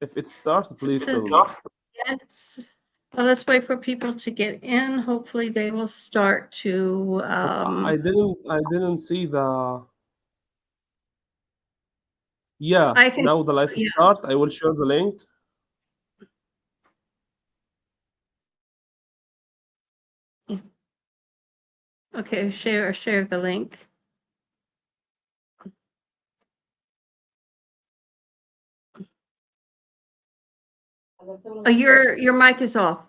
If it starts, please So, tell me. yes. Well, let's wait for people to get in. Hopefully, they will start to. I didn't see the. Yeah, I can. now the live Yeah. start. I will share the link. Okay, share the link. Oh, your mic is off.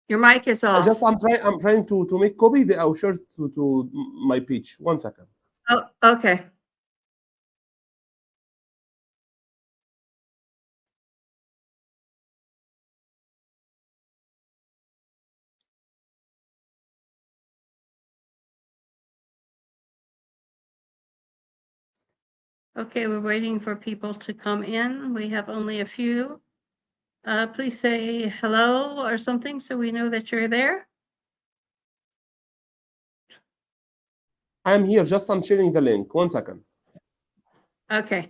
Your mic is off. Just I'm trying to make copy. I'll share to my page. 1 second. Oh, okay. Okay, we're waiting for people to come in. We have only a few. Please say hello or something so we know that you're there. I'm here. Just I'm sharing the link. 1 second. Okay.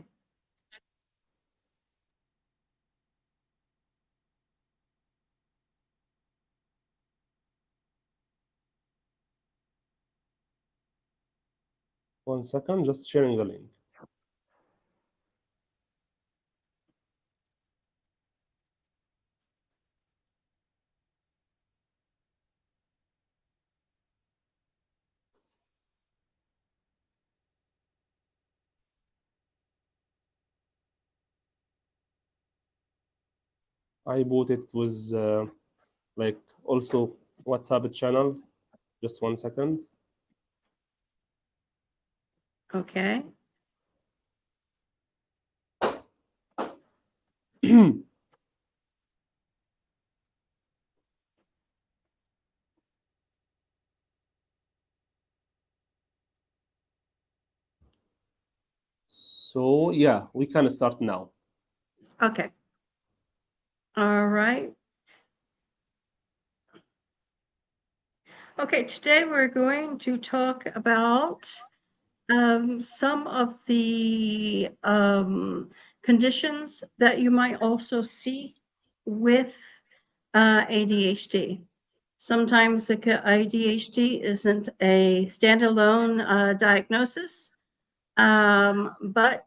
One second. Just sharing the link. I bought it with like also WhatsApp channel. Just 1 second. Okay. So yeah, we can start now. Okay. All right. Okay, today we're going to talk about some of the conditions that you might also see with ADHD. Sometimes the ADHD isn't a standalone diagnosis, but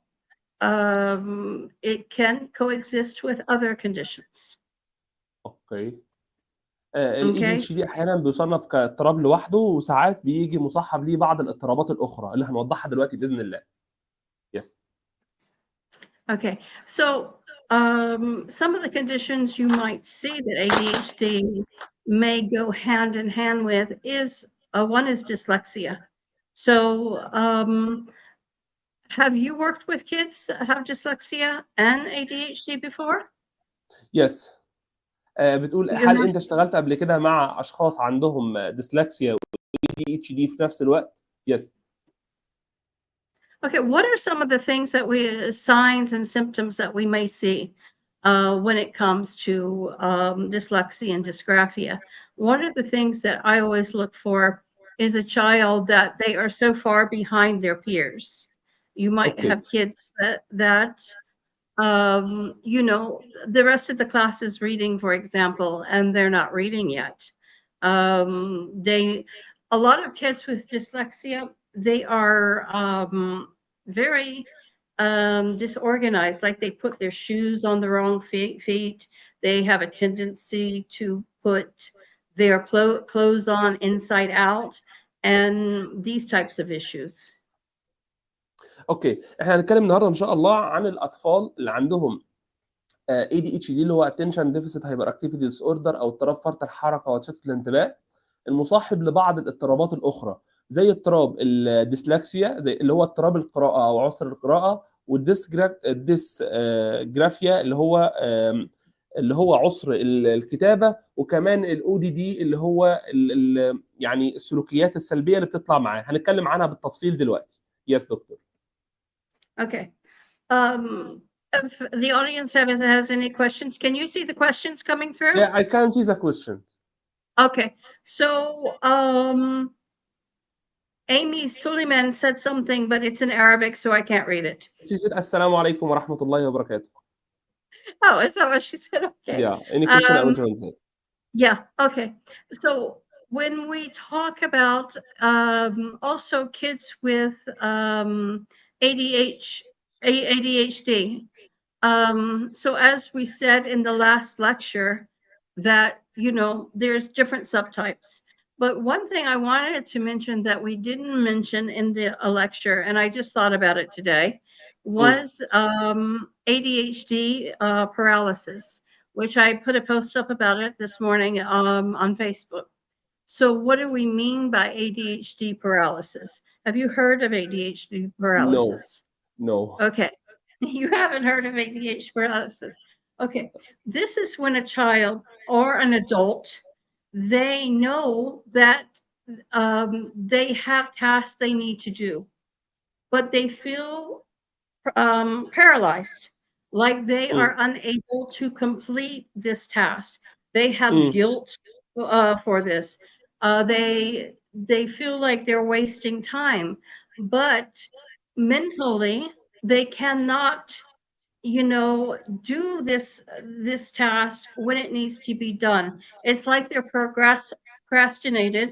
it can coexist with other conditions. اوكي. ال Okay. ADHD احيانا بيصنف كاضطراب لوحده وساعات بيجي مصاحب ليه بعض الاضطرابات الاخرى اللي هنوضحها دلوقتي باذن الله. Yes. Okay. So some of the conditions you might see that ADHD may go hand in hand with is one is dyslexia. So have you worked with kids that have dyslexia and ADHD before? Yes. بتقول You هل have? انت اشتغلت قبل كده مع اشخاص عندهم ديسلكسيا و ADHD في نفس الوقت؟ Yes. Okay, what are some of the things that signs and symptoms that we may see when it comes to dyslexia and dysgraphia? One of the things that I always look for is a child that they are so far behind their peers. You might Okay. have kids that you know, the rest of the class is reading, for example, and they're not reading yet. A lot of kids with dyslexia, they are very disorganized, like they put their shoes on the wrong feet. They have a tendency to put their clothes on inside out, and these types of issues. اوكي، احنا هنتكلم النهارده ان شاء الله عن الاطفال اللي عندهم ADHD اللي هو attention deficit hyperactivity disorder او اضطراب فرط الحركه وتشتت الانتباه المصاحب لبعض الاضطرابات الاخرى زي اضطراب الديسلكسيا زي اللي هو اضطراب القراءه او عسر القراءه والديسجرافيا اللي هو عسر الكتابه وكمان الاو دي دي اللي هو يعني السلوكيات السلبيه اللي بتطلع معاه هنتكلم عنها بالتفصيل دلوقتي. يس دكتور. Okay. If the audience has any questions, can you see the questions coming through? Yeah, I can see the questions. Okay. So Amy Suleiman said something, but it's in Arabic, so I can't read it. She said, Assalamu alaikum wa rahmatullahi wa barakatuh. Oh, is that what she said? Okay. Yeah, any question I Um, want to answer. yeah, okay. So when we talk about also kids with ADHD, so as we said in the last lecture, that there's different subtypes. But one thing I wanted to mention that we didn't mention in the lecture, and I just thought about it today, Mm, was ADHD paralysis, which I put a post up about it this morning on Facebook. So what do we mean by ADHD paralysis? Have you heard of ADHD no, paralysis? no. Okay. You haven't heard of ADHD paralysis. Okay. This is when a child or an adult, they know that they have tasks they need to do, but they feel paralyzed, like they Mm, are unable to complete this task. They have mm, guilt for this. They feel like they're wasting time, but mentally they cannot, do this task when it needs to be done. It's like they're procrastinated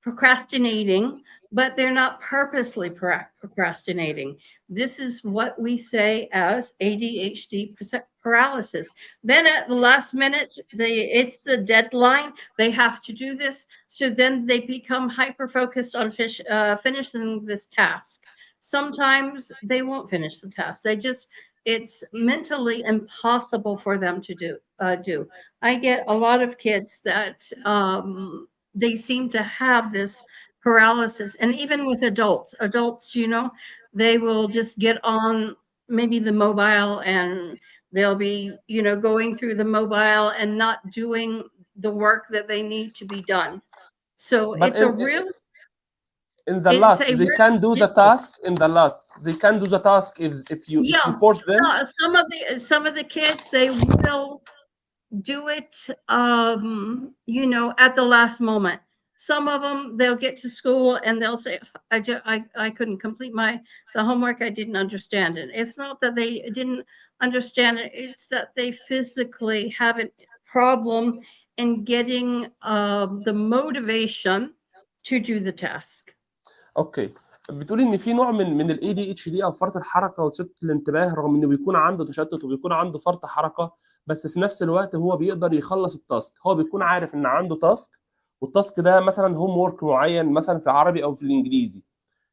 procrastinating, but they're not purposely procrastinating. This is what we say as ADHD paralysis. Then at the last minute, it's the deadline. They have to do this. So then they become hyper focused on finishing this task. Sometimes they won't finish the task. It's mentally impossible for them to do. I get a lot of kids that they seem to have this paralysis. And even with adults, they will just get on maybe the mobile, and they'll be, going through the mobile and not doing the work that they need to be done. So But in the it's last, a they real can do the skill. task. In the last, they can do the task if you Yeah. force them. Some of the kids, they will do it at the last moment. Some of them, they'll get to school and they'll say, I couldn't complete the homework. I didn't understand it. It's not that they didn't understand it, it's that they physically have a problem in getting the motivation to do the task. اوكي. بتقولي ان في نوع من الاي دي اتش دي او فرط الحركه وتشتت الانتباه، رغم انه بيكون عنده تشتت وبيكون عنده فرط حركه، بس في نفس الوقت هو بيقدر يخلص التاسك. هو بيكون عارف ان عنده تاسك، والتاسك ده مثلا هوم وورك معين مثلا في العربي او في الانجليزي،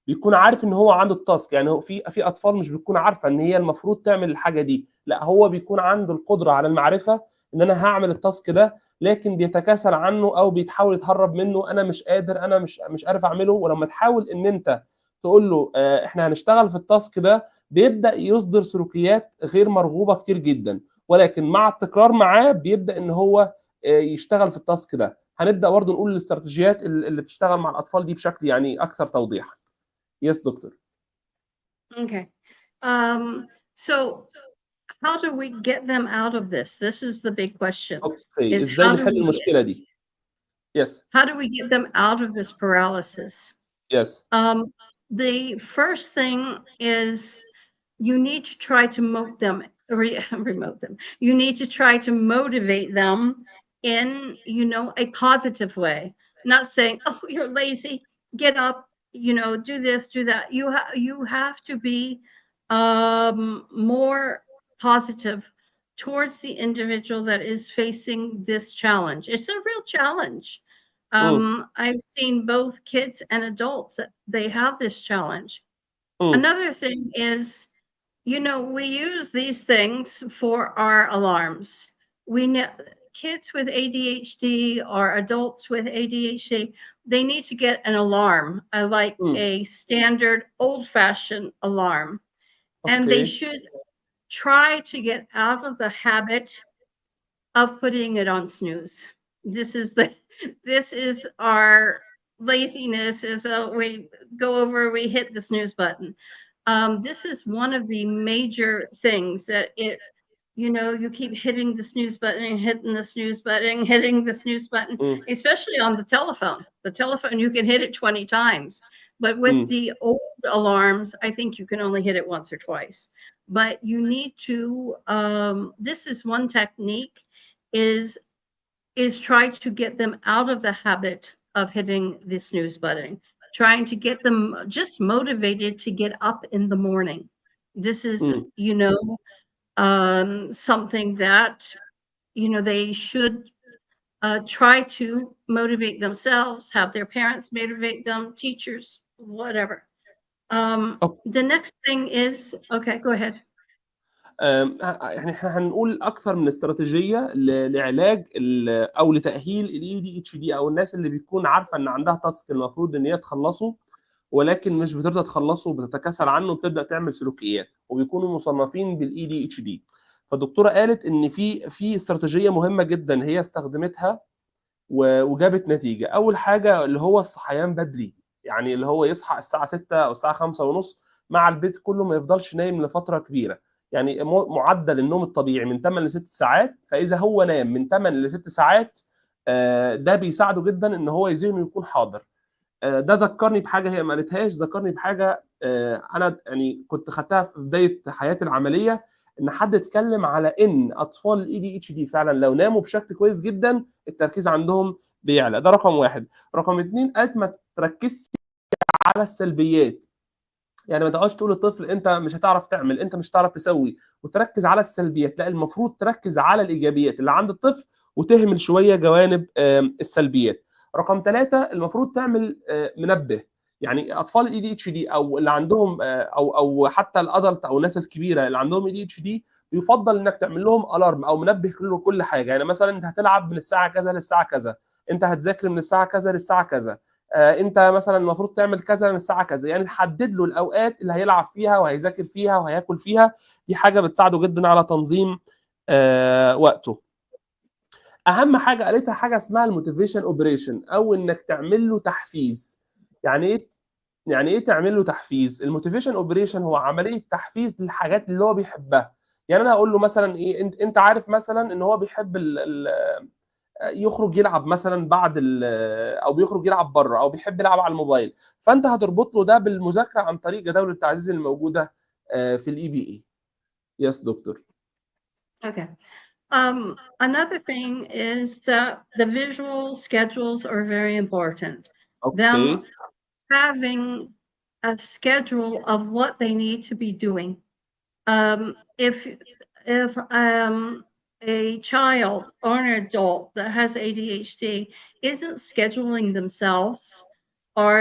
بيكون عارف ان هو عنده التاسك. يعني هو في اطفال مش بتكون عارفه ان هي المفروض تعمل الحاجه دي، لا هو بيكون عنده القدره على المعرفه ان انا هعمل التاسك ده، لكن بيتكاسل عنه او بيتحاول يتهرب منه. انا مش قادر، انا مش عارف اعمله. ولما تحاول ان انت تقول له احنا هنشتغل في التاسك ده، بيبدا يصدر سلوكيات غير مرغوبه كتير جدا، ولكن مع التكرار معاه بيبدا ان هو يشتغل في التاسك ده. هنبدا برضه نقول الاستراتيجيات اللي بتشتغل مع الاطفال دي بشكل يعني اكثر توضيحا. يس دكتور. Okay. So how do we get them out of this? This is the big question. اوكي، Is ازاي نحل المشكله دي؟ يس. how do we get them out of this paralysis? يس. Um, the first thing is you need to try to remote them. You need to try to motivate them in, a positive way. Not saying, "Oh, you're lazy. Get up. Do this, do that." You have to be more positive towards the individual that is facing this challenge. It's a real challenge. امم. I've seen both kids and adults that they have this challenge. امم. Another thing is, we use these things for our alarms. We know kids with ADHD or adults with ADHD, they need to get an alarm, like امم. a standard old-fashioned alarm. And they اوكي. should try to get out of the habit of putting it on snooze. This is our laziness, is we go over, we hit the snooze button. This is one of the major things that you keep hitting the snooze button, hitting the snooze button, hitting the snooze button, امم. especially on the telephone. The telephone, you can hit it 20 times, but with امم. the old alarms, I think you can only hit it once or twice. but you need to, this is one technique, is try to get them out of the habit of hitting the snooze button, trying to get them just motivated to get up in the morning. This is, مم. something that, they should try to motivate themselves, have their parents motivate them, teachers, whatever. The next thing is, okay, go ahead. يعني احنا هنقول اكثر من استراتيجيه لعلاج او لتاهيل الاي دي اتش دي، او الناس اللي بيكون عارفه ان عندها تاسك المفروض ان هي تخلصه ولكن مش بترضى تخلصه وبتتكاسل عنه وبتبدا تعمل سلوكيات وبيكونوا مصنفين بالاي دي اتش دي. فالدكتوره قالت ان في استراتيجيه مهمه جدا هي استخدمتها وجابت نتيجه. اول حاجه اللي هو الصحيان بدري، يعني اللي هو يصحى الساعه 6 او الساعه 5 ونص مع البيت كله، ما يفضلش نايم لفتره كبيره. يعني معدل النوم الطبيعي من 8 ل 6 ساعات، فاذا هو نام من 8 ل 6 ساعات ده بيساعده جدا ان هو ذهنه يكون حاضر. ده ذكرني بحاجه هي ما قالتهاش، ذكرني بحاجه انا يعني كنت خدتها في بدايه حياتي العمليه، ان حد اتكلم على ان اطفال الاي دي اتش دي فعلا لو ناموا بشكل كويس جدا التركيز عندهم بيعلى. ده رقم واحد. رقم اتنين، قالت ما تركزش على السلبيات. يعني ما تقعدش تقول للطفل انت مش هتعرف تعمل، انت مش هتعرف تسوي، وتركز على السلبيات. لا، المفروض تركز على الايجابيات اللي عند الطفل وتهمل شويه جوانب السلبيات. رقم ثلاثة، المفروض تعمل منبه. يعني اطفال الاي دي اتش دي او اللي عندهم او حتى الادلت او الناس الكبيره اللي عندهم اي دي اتش دي، يفضل انك تعمل لهم الارم او منبه كل حاجه. يعني مثلا انت هتلعب من الساعه كذا للساعه كذا، انت هتذاكر من الساعه كذا للساعه كذا، انت مثلا المفروض تعمل كذا من الساعه كذا. يعني تحدد له الاوقات اللي هيلعب فيها وهيذاكر فيها وهياكل فيها. دي حاجه بتساعده جدا على تنظيم وقته. اهم حاجه قالتها حاجه اسمها الموتيفيشن اوبريشن، او انك تعمل له تحفيز. يعني ايه؟ يعني ايه تعمل له تحفيز؟ الموتيفيشن اوبريشن هو عمليه تحفيز للحاجات اللي هو بيحبها. يعني انا هقول له مثلا ايه، انت عارف مثلا ان هو بيحب يخرج يلعب مثلا بعد او بيخرج يلعب بره او بيحب يلعب على الموبايل، فانت هتربط له ده بالمذاكره عن طريق جداول التعزيز الموجوده في الاي بي اي. يس دكتور. Okay. Another thing is that the visual schedules are very important. Them اوكي. having a schedule of what they need to be doing. If a child or an adult that has ADHD isn't scheduling themselves, or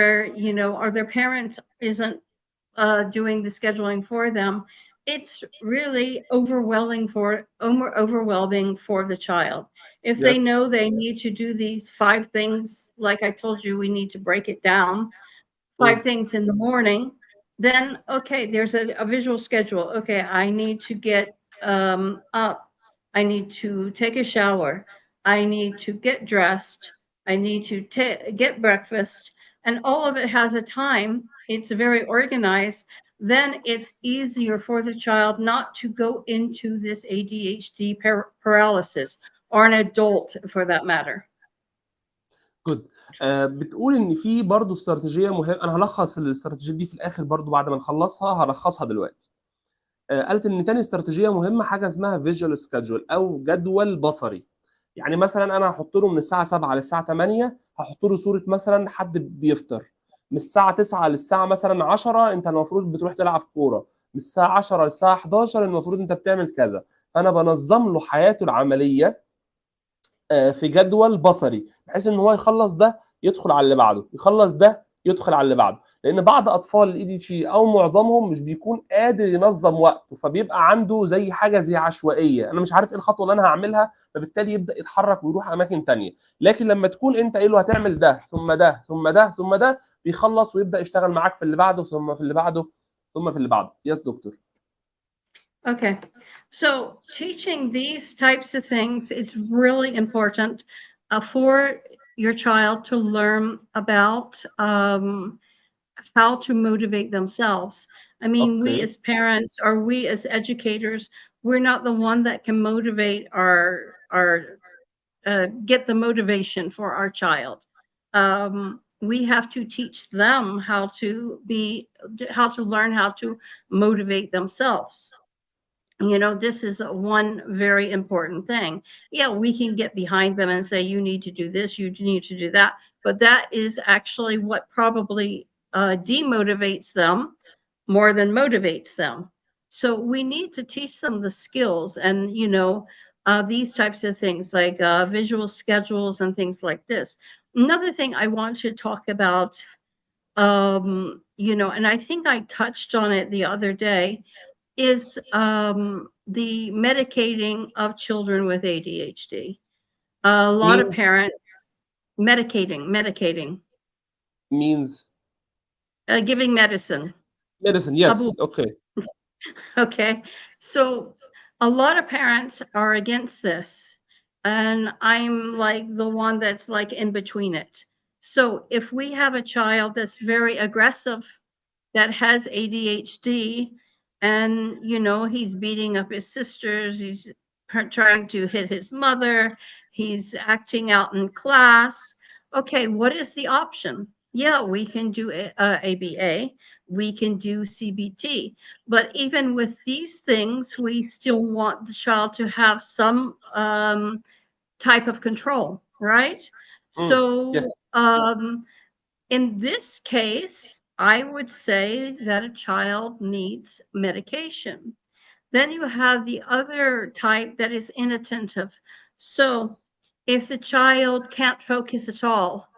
or their parents isn't doing the scheduling for them, it's really overwhelming for the child. If they يس. know they need to do these 5 things, like I told you, we need to break it down, 5 things in the morning, then okay, there's a visual schedule. Okay, I need to get up, I need to take a shower, I need to get dressed, I need to get breakfast, and all of it has a time. It's very organized. Then it's easier for the child not to go into this ADHD paralysis, or an adult for that matter. جود. بتقول ان في برضه استراتيجيه مهمه، انا هلخص الاستراتيجيه دي في الاخر برضه بعد ما نخلصها، هلخصها دلوقتي. قالت ان تاني استراتيجيه مهمه حاجه اسمها فيجوال سكادجول او جدول بصري. يعني مثلا انا هحط له من الساعه 7 للساعه 8 هحط له صوره مثلا حد بيفطر. من الساعه 9 للساعه مثلا 10 انت المفروض بتروح تلعب كوره. من الساعه 10 للساعه 11 المفروض انت بتعمل كذا. فانا بنظم له حياته العمليه في جدول بصري، بحيث ان هو يخلص ده يدخل على اللي بعده، يخلص ده يدخل على اللي بعده. لان بعض اطفال الاي دي اتش او معظمهم مش بيكون قادر ينظم وقته، فبيبقى عنده زي حاجه زي عشوائيه، انا مش عارف ايه الخطوه اللي انا هعملها، فبالتالي يبدا يتحرك ويروح اماكن ثانيه. لكن لما تكون انت قايل له هتعمل ده ثم ده ثم ده ثم ده، بيخلص ويبدا يشتغل معاك في اللي بعده ثم في اللي بعده ثم في اللي بعده. يس دكتور. Okay, so teaching these types of things, it's really important for your child to learn about how to motivate themselves. I mean, we اوكي. as parents or we as educators, we're not the one that can motivate our get the motivation for our child. We have to teach them how to learn how to motivate themselves. You know, this is one very important thing. Yeah, we can get behind them and say, you need to do this, you need to do that. But that is actually what probably demotivates them more than motivates them. So we need to teach them the skills and, you know, these types of things like visual schedules and things like this. Another thing I want to talk about, you know, and I think I touched on it the other day, is the medicating of children with ADHD. A lot of Means parents medicating, means giving medicine. medicine. Abu, Yes. Okay. okay. So a lot of parents are against this, and I'm like the one that's like in between it. So if we have a child that's very aggressive, that has ADHD, and you know he's beating up his sisters, he's trying to hit his mother, he's acting out in class. Okay, what is the option? Yeah, we can do ABA, we can do CBT, but even with these things, we still want the child to have some type of control, right? Yes. So in this case, I would say that a child needs medication. Then you have the other type that is inattentive. So if the child can't focus at all,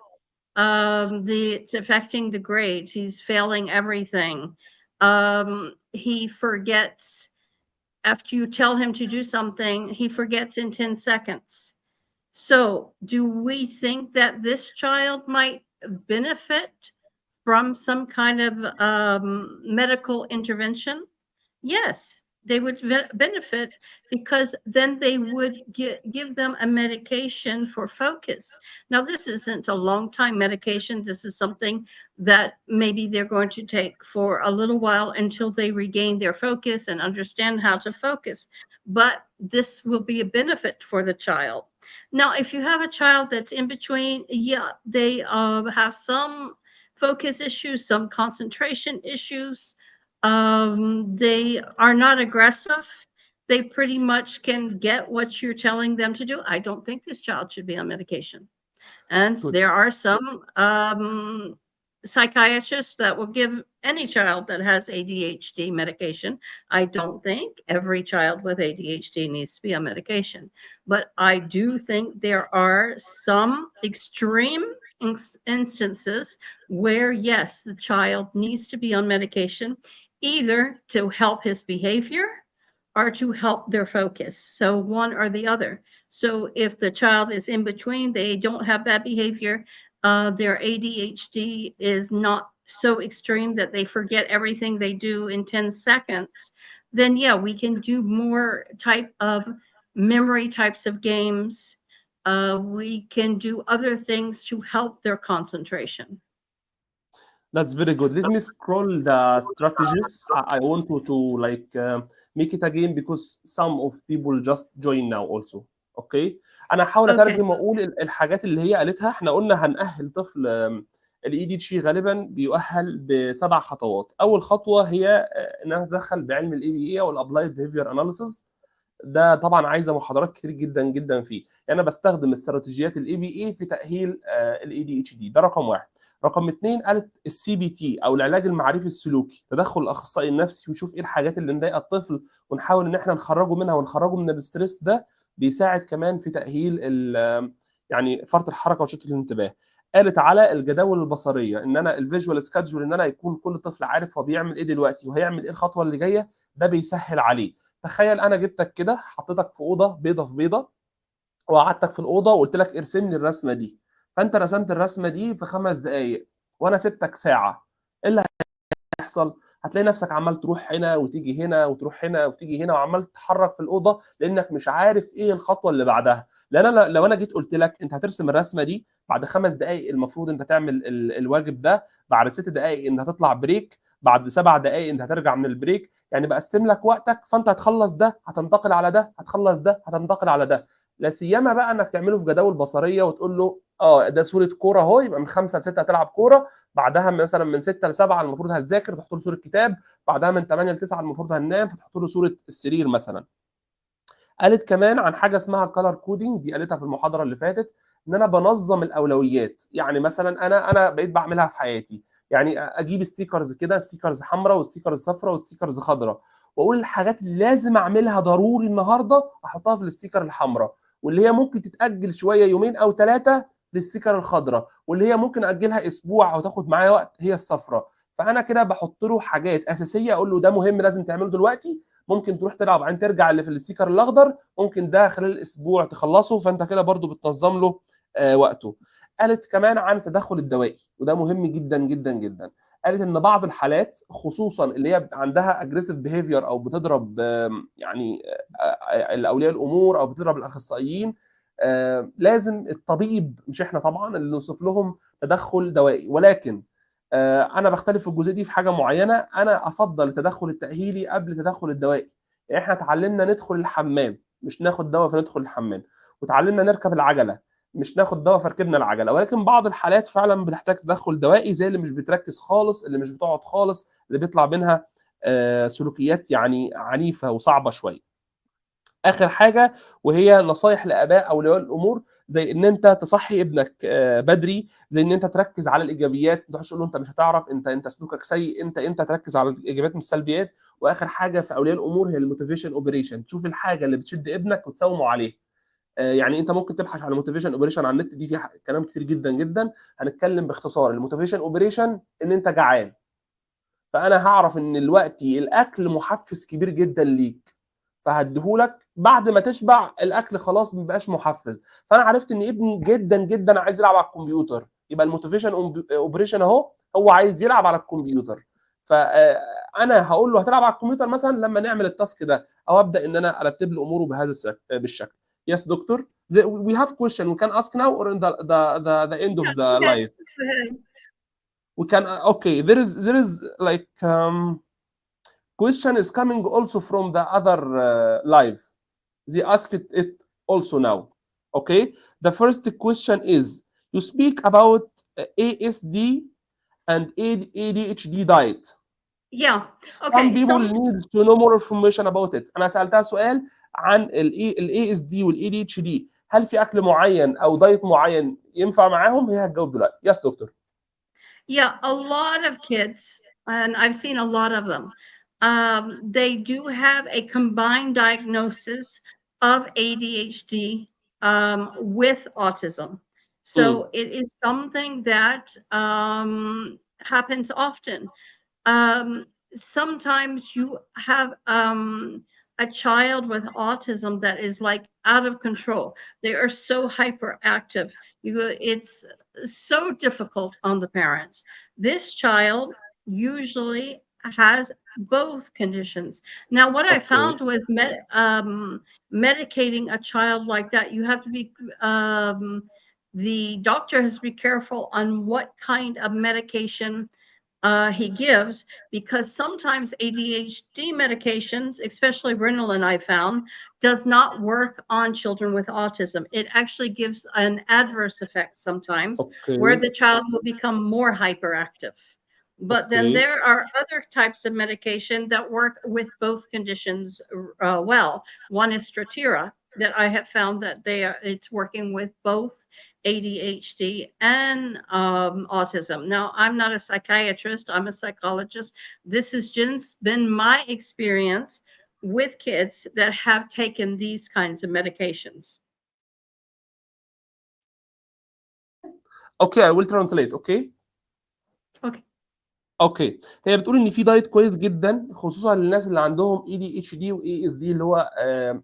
it's affecting the grades. He's failing everything. He forgets after you tell him to do something, he forgets in 10 seconds. So, do we think that this child might benefit from some kind of medical intervention? Yes, they would benefit, because then they would give them a medication for focus. Now, this isn't a long time medication. This is something that maybe they're going to take for a little while until they regain their focus and understand how to focus. But this will be a benefit for the child. Now, if you have a child that's in between, yeah, they have some focus issues, some concentration issues. They are not aggressive. They pretty much can get what you're telling them to do. I don't think this child should be on medication. And Good. there are some psychiatrists that will give any child that has ADHD medication. I don't think every child with ADHD needs to be on medication, but I do think there are some extreme instances where, yes, the child needs to be on medication, either to help his behavior or to help their focus. So one or the other. So if the child is in between, they don't have bad behavior, their ADHD is not so extreme that they forget everything they do in 10 seconds, then yeah, we can do more type of memory types of games. We can do other things to help their concentration. That's very good. Let me scroll the strategies. I want to like make it again because some of people just join now also. اوكي انا هحاول Okay. اترجم واقول الحاجات اللي هي قالتها. احنا قلنا هنأهل طفل الاي دي اتش غالبا بيؤهل ب7 خطوات. اول خطوه هي ان انا اتدخل بعلم الاي بي اي او الابلايد بيهيفير اناليسيس. ده طبعا عايزه محاضرات كتير جدا جدا فيه. يعني انا بستخدم استراتيجيات الاي بي اي في تأهيل الاي دي اتش دي. ده رقم واحد. رقم اثنين قالت السي بي تي او العلاج المعرفي السلوكي، تدخل الاخصائي النفسي ويشوف ايه الحاجات اللي مضايقه الطفل ونحاول ان احنا نخرجه منها ونخرجه من الاسترس ده. بيساعد كمان في تاهيل يعني فرط الحركه وشتت الانتباه. قالت على الجداول البصريه، ان انا الفيجوال سكادجول، ان انا يكون كل طفل عارف هو بيعمل ايه دلوقتي وهيعمل ايه الخطوه اللي جايه. ده بيسهل عليه. تخيل انا جبتك كده حطيتك في اوضه بيضه في بيضه وقعدتك في الاوضه وقلت لك ارسم لي الرسمه دي. فانت رسمت الرسمه دي في 5 دقائق وانا سبتك ساعه. ايه اللي هيحصل؟ هتلاقي نفسك عمال تروح هنا وتيجي هنا وتروح هنا وتيجي هنا وعمال تتحرك في الاوضه لانك مش عارف ايه الخطوه اللي بعدها. لان انا لو انا جيت قلت لك انت هترسم الرسمه دي بعد 5 دقائق المفروض انت تعمل الواجب ده، بعد 6 دقائق انت هتطلع بريك، بعد 7 دقائق انت هترجع من البريك. يعني بقسم لك وقتك، فانت هتخلص ده هتنتقل على ده، هتخلص ده هتنتقل على ده. لا سيما بقى انك تعمله في جداول بصريه وتقول له ده صوره كوره اهو، يبقى من 5 ل 6 هتلعب كوره، بعدها مثلا من 6 ل 7 المفروض هتذاكر تحط له صوره كتاب، بعدها من 8 ل 9 المفروض هننام فتحط له صوره السرير مثلا. قالت كمان عن حاجه اسمها كلر كودينج، دي قالتها في المحاضره اللي فاتت، ان انا بنظم الاولويات. يعني مثلا انا بقيت بعملها في حياتي، يعني اجيب ستيكرز كده، ستيكرز حمراء وستيكرز صفراء وستيكرز خضراء، واقول الحاجات اللي لازم اعملها ضروري النهارده احطها في الستيكر الحمراء، واللي هي ممكن تتاجل شويه يومين او 3 للستيكر الخضراء، واللي هي ممكن اجلها اسبوع او تاخد معايا وقت هي الصفراء. فانا كده بحط له حاجات اساسيه، اقول له ده مهم لازم تعمله دلوقتي، ممكن تروح تلعب بعدين ترجع اللي في الستيكر الاخضر، ممكن ده خلال الاسبوع تخلصه، فانت كده برضو بتنظم له وقته. قالت كمان عن التدخل الدوائي، وده مهم جدا جدا جدا. قالت ان بعض الحالات خصوصا اللي هي عندها اجريسيف بيهيفير او بتضرب يعني الاولياء الامور او بتضرب الاخصائيين، لازم الطبيب مش احنا طبعا اللي نوصف لهم تدخل دوائي. ولكن انا بختلف في الجزئيه دي في حاجه معينه، انا افضل التدخل التاهيلي قبل التدخل الدوائي. يعني احنا اتعلمنا ندخل الحمام مش ناخد دواء فندخل الحمام، وتعلمنا نركب العجله مش ناخد دواء فركبنا العجله. ولكن بعض الحالات فعلا بتحتاج تدخل دوائي، زي اللي مش بتركز خالص، اللي مش بتقعد خالص، اللي بيطلع منها سلوكيات يعني عنيفه وصعبه شويه. اخر حاجه وهي نصايح لاباء اولياء الامور، زي ان انت تصحي ابنك بدري، زي ان انت تركز على الايجابيات، ما تقعدش تقول له انت مش هتعرف، انت سلوكك سيء، انت تركز على الايجابيات مش السلبيات. واخر حاجه في اولياء الامور هي الموتيفيشن اوبريشن، تشوف الحاجه اللي بتشد ابنك وتساومه عليها. يعني انت ممكن تبحث عن موتيفيشن اوبريشن على النت، دي فيها كلام كتير جدا جدا. هنتكلم باختصار. الموتيفيشن اوبريشن ان انت جعان، فانا هعرف ان دلوقتي الاكل محفز كبير جدا ليك، فهديهولك بعد ما تشبع الاكل خلاص ما بقاش محفز. فانا عرفت ان ابني جدا جدا عايز يلعب على الكمبيوتر، يبقى الموتيفيشن اوبريشن اهو، هو عايز يلعب على الكمبيوتر، فانا هقول له هتلعب على الكمبيوتر مثلا لما نعمل التاسك ده، او ابدا ان انا ارتب له اموره بالشكل. يس دكتور we have question we can ask now or in the end of the Okay, live go ahead. we can okay there is like question is coming also from the other live. They asked it also now. Okay. The first question is, you speak about ASD and ADHD diet. Yeah. Some Okay. people need to know more information about it. أنا سألتها سؤال عن ال ASD وال ADHD. هل في أكل معين أو دايت معين ينفع معاهم؟ هي هتجاوب دلوقتي. Yes, doctor. Yeah, a lot of kids, and I've seen a lot of them, they do have a combined diagnosis of ADHD with autism. So it is something that happens often. Sometimes you have a child with autism that is like out of control. They are so hyperactive. It's so difficult on the parents. This child usually has both conditions. Now, what I found with medicating a child like that, you have to be, the doctor has to be careful on what kind of medication he gives, because sometimes ADHD medications, especially Ritalin, I found, does not work on children with autism. It actually gives an adverse effect sometimes, where the child will become more hyperactive. But then there are other types of medication that work with both conditions well. One is Strattera, that I have found that it's working with both ADHD and autism. Now, I'm not a psychiatrist, I'm a psychologist. This has just been my experience with kids that have taken these kinds of medications. Okay, I will translate. Okay. Okay. اوكي. هي بتقول ان في دايت كويس جدا خصوصا للناس اللي عندهم اي دي اتش دي واي اس دي، اللي هو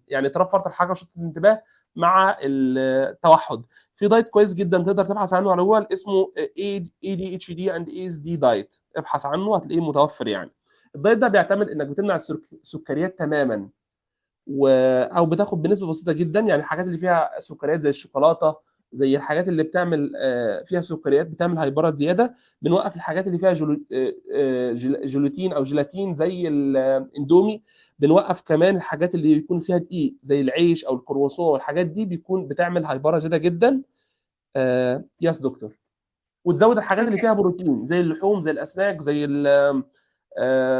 يعني اضطراب فرط الحركه وشتت الانتباه مع التوحد. في دايت كويس جدا تقدر تبحث عنه على جوجل، اسمه اي دي اتش دي اند اي اس دي دايت، ابحث عنه هتلاقيه متوفر. يعني الدايت ده بيعتمد انك بتمنع السكريات تماما، او بتاخد بنسبه بسيطه جدا، يعني الحاجات اللي فيها سكريات زي الشوكولاته زي الحاجات اللي بتعمل فيها سكريات بتعمل هايبره زياده، بنوقف الحاجات اللي فيها جلوتين او جيلاتين زي الاندومي، بنوقف كمان الحاجات اللي بيكون فيها دقيق زي العيش او الكرواسون، والحاجات دي بيكون بتعمل هايبره زياده جدا. يس دكتور. وتزود الحاجات اللي Okay. فيها بروتين زي اللحوم زي الاسماك زي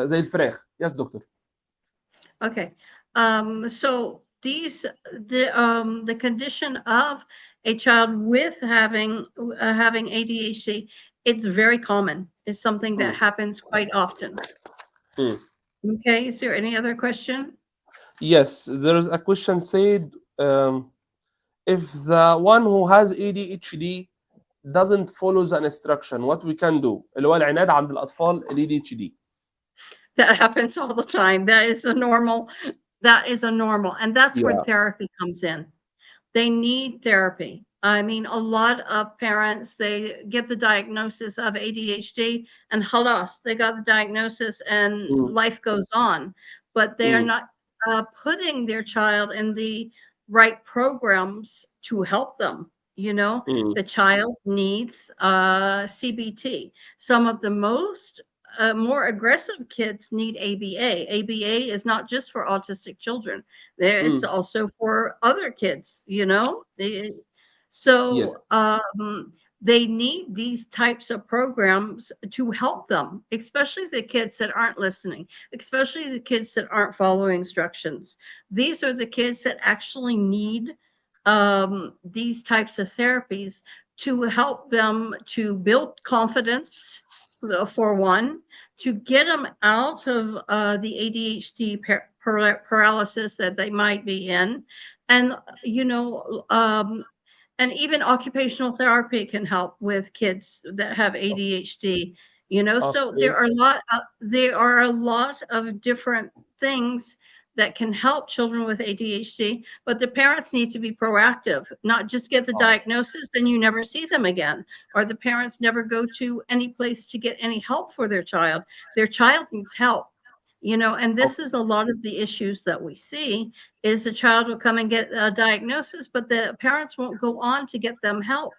زي الفراخ. يس دكتور. Okay. So the condition of a child with having ADHD, it's very common. It's something that happens quite often. Okay. Is there any other question? Yes, there is a question said, if the one who has ADHD doesn't follow the instruction, what we can do؟ اللي هو العناد عند الأطفال ال ADHD. That happens all the time. That is a normal, and that's where Yeah. therapy comes in. They need therapy. I mean, a lot of parents, they get the diagnosis of ADHD and halas, they got the diagnosis and life goes on, but they are not putting their child in the right programs to help them. You know, the child needs CBT. Some of the more aggressive kids need ABA. ABA is not just for autistic children. It's also for other kids, you know. Yes. They need these types of programs to help them, especially the kids that aren't listening, especially the kids that aren't following instructions. These are the kids that actually need these types of therapies to help them to build confidence, for one, to get them out of the ADHD paralysis that they might be in. And, you know, and even occupational therapy can help with kids that have ADHD, you know. So there are a lot of different things that can help children with ADHD, but the parents need to be proactive, not just get the diagnosis, then you never see them again, or the parents never go to any place to get any help for their child. Their child needs help, you know, and this is a lot of the issues that we see is the child will come and get a diagnosis, but the parents won't go on to get them help.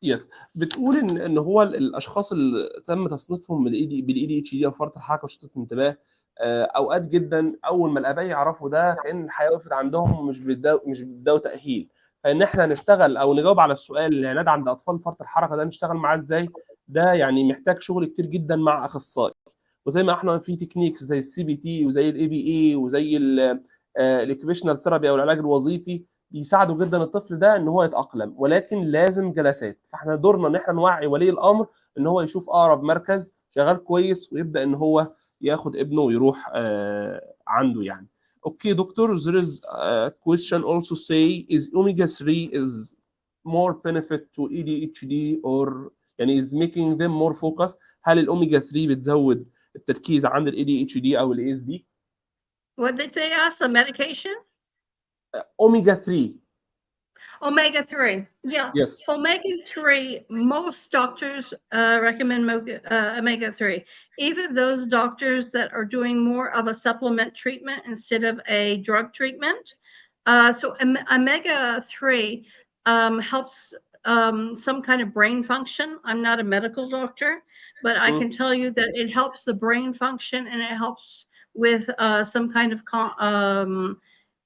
يس. بتقول ان هو الاشخاص اللي تم تصنيفهم بالاي دي اتش دي او فرط الحركه وشتات الانتباه، اوقات جدا اول ما الاباء يعرفوا ده كان الحياه وقفت عندهم، مش بيبداوا تاهيل. فان احنا نشتغل او نجاوب على السؤال العناد عند اطفال فرط الحركه ده نشتغل معاه ازاي، ده يعني محتاج شغل كتير جدا مع اخصائي. وزي ما احنا في تكنيكس زي السي بي تي وزي الاي بي اي وزي الاوكيبيشنال ثيرابي او العلاج الوظيفي بيساعدوا جدا الطفل ده ان هو يتاقلم، ولكن لازم جلسات. فاحنا دورنا ان احنا نوعي ولي الامر ان هو يشوف اقرب مركز شغال كويس ويبدا ان هو ياخد ابنه ويروح عنده يعني. اوكي دكتور, there is a question also say is omega 3 is more benefit to ADHD or يعني is making them more focused؟ هل الاوميجا 3 بتزود التركيز عند الاي دي اتش دي او الاي اس دي؟ What did they ask? The medication? اوميجا 3. Omega 3. Yeah. Yes. Omega 3, most doctors recommend omega 3. Even those doctors that are doing more of a supplement treatment instead of a drug treatment. So omega 3 helps some kind of brain function. I'm not a medical doctor, but I can tell you that it helps the brain function and it helps with some kind of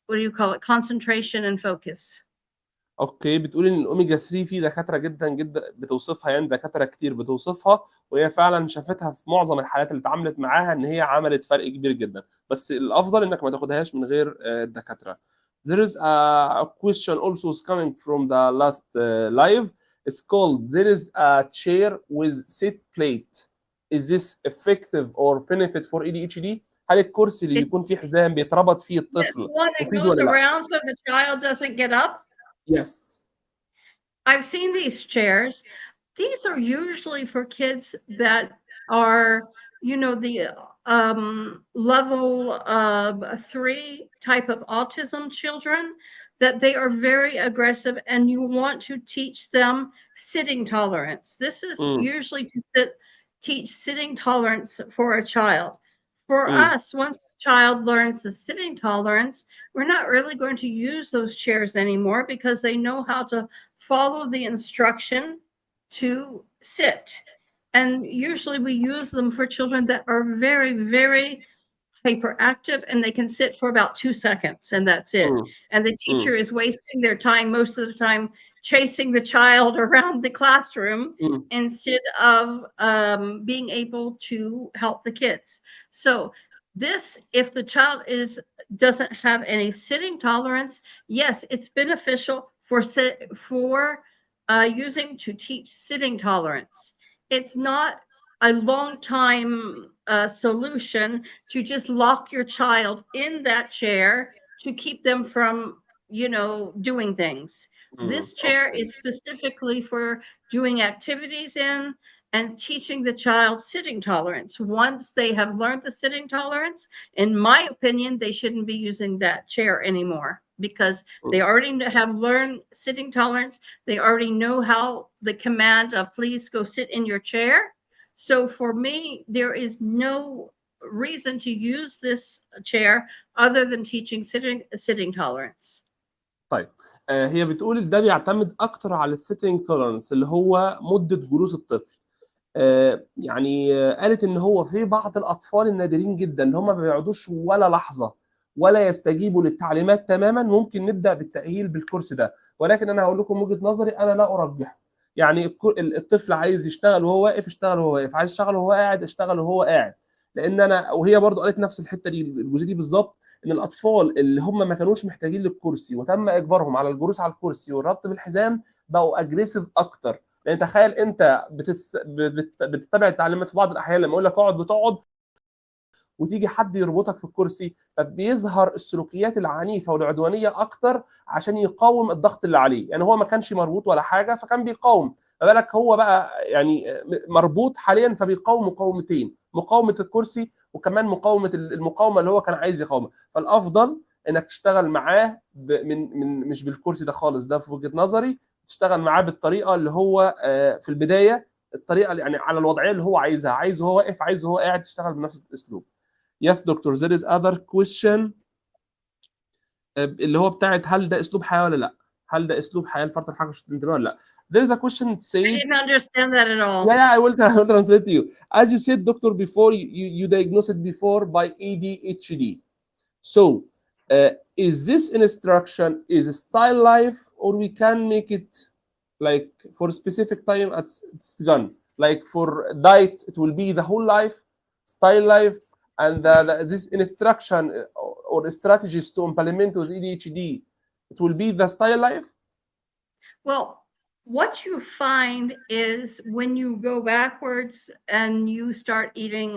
what do you call it? Concentration and focus. اوكي. بتقول ان الاوميجا 3 في دكاتره جدا جدا بتوصفها، يعني دكاتره كتير بتوصفها، وهي فعلا شافتها في معظم الحالات اللي اتعاملت معاها ان هي عملت فرق كبير جدا، بس الافضل انك ما تاخدهاش من غير الدكاتره. There is a question also is coming from the last live. It's called there is a chair with sit plate. Is this effective or benefit for ADHD؟ هل الكرسي اللي بيكون فيه حزام بيتربط فيه الطفل one that مفيد goes ولا لا؟ around so the child doesn't get up? Yes. I've seen these chairs. These are usually for kids that are, you know, the level 3 type of autism children, that they are very aggressive and you want to teach them sitting tolerance. This is usually to teach sitting tolerance for a child. For امم us, once the child learns the sitting tolerance, we're not really going to use those chairs anymore because they know how to follow the instruction to sit. And usually we use them for children that are very, very hyperactive and they can sit for about 2 seconds and that's it. امم And the امم teacher is wasting their time most of the time chasing the child around the classroom امم instead of being able to help the kids. So this, if the child is doesn't have any sitting tolerance, yes, it's beneficial for using to teach sitting tolerance. It's not a long time solution to just lock your child in that chair to keep them from, doing things. This chair اوكي. is specifically for doing activities in and teaching the child sitting tolerance. Once they have learned the sitting tolerance, in my opinion, they shouldn't be using that chair anymore because they already have learned sitting tolerance. They already know how the command of please go sit in your chair. So for me, there is no reason to use this chair other than teaching sitting tolerance. طيب هي بتقول ده بيعتمد اكتر على السيتنج تولرنس اللي هو مده جلوس الطفل. يعني قالت ان هو في بعض الاطفال النادرين جدا اللي هم ما بيقعدوش ولا لحظه ولا يستجيبوا للتعليمات تماما، ممكن نبدا بالتاهيل بالكورس ده، ولكن انا هقول لكم وجهه نظري انا لا ارجحه. يعني الطفل عايز يشتغل وهو واقف اشتغل وهو واقف، عايز يشتغل وهو قاعد اشتغل وهو قاعد. لان انا وهي برضو قالت نفس الحته دي الجزئيه دي بالظبط، ان الاطفال اللي هم ما كانوش محتاجين للكرسي وتم اجبارهم على الجلوس على الكرسي والربط بالحزام بقوا اجريسيف اكتر. لان تخيل انت بتتبع التعليمات في بعض الاحيان، لما اقول لك اقعد بتقعد وتيجي حد يربطك في الكرسي، فبيظهر السلوكيات العنيفه والعدوانيه اكتر عشان يقاوم الضغط اللي عليه. يعني هو ما كانش مربوط ولا حاجه فكان بيقاوم، ما بالك هو بقى يعني مربوط حاليا فبيقاوم مقاومتين، مقاومه الكرسي وكمان مقاومه المقاومه اللي هو كان عايز يقاومها. فالافضل انك تشتغل معاه من مش بالكرسي ده خالص، ده في وجهه نظري تشتغل معاه بالطريقه اللي هو في البدايه، الطريقه يعني على الوضعيه اللي هو عايزها، عايز هو واقف عايز هو قاعد، تشتغل بنفس الاسلوب. Yes doctor there is other question اللي هو بتاعت هل ده اسلوب حياه ولا لا؟ هل ده اسلوب حياه لفرط الحركه والشتم الانتباه ولا لا؟ There is a question I said didn't understand that at all. yeah I will translate to you. As you said doctor before, you diagnosed it before by ADHD. So is this instruction is style life or we can make it like for specific time it's done, like for diet it will be the whole life, style life, and this instruction or strategies to implement with ADHD it will be the style life. Well, what you find is when you go backwards and you start eating,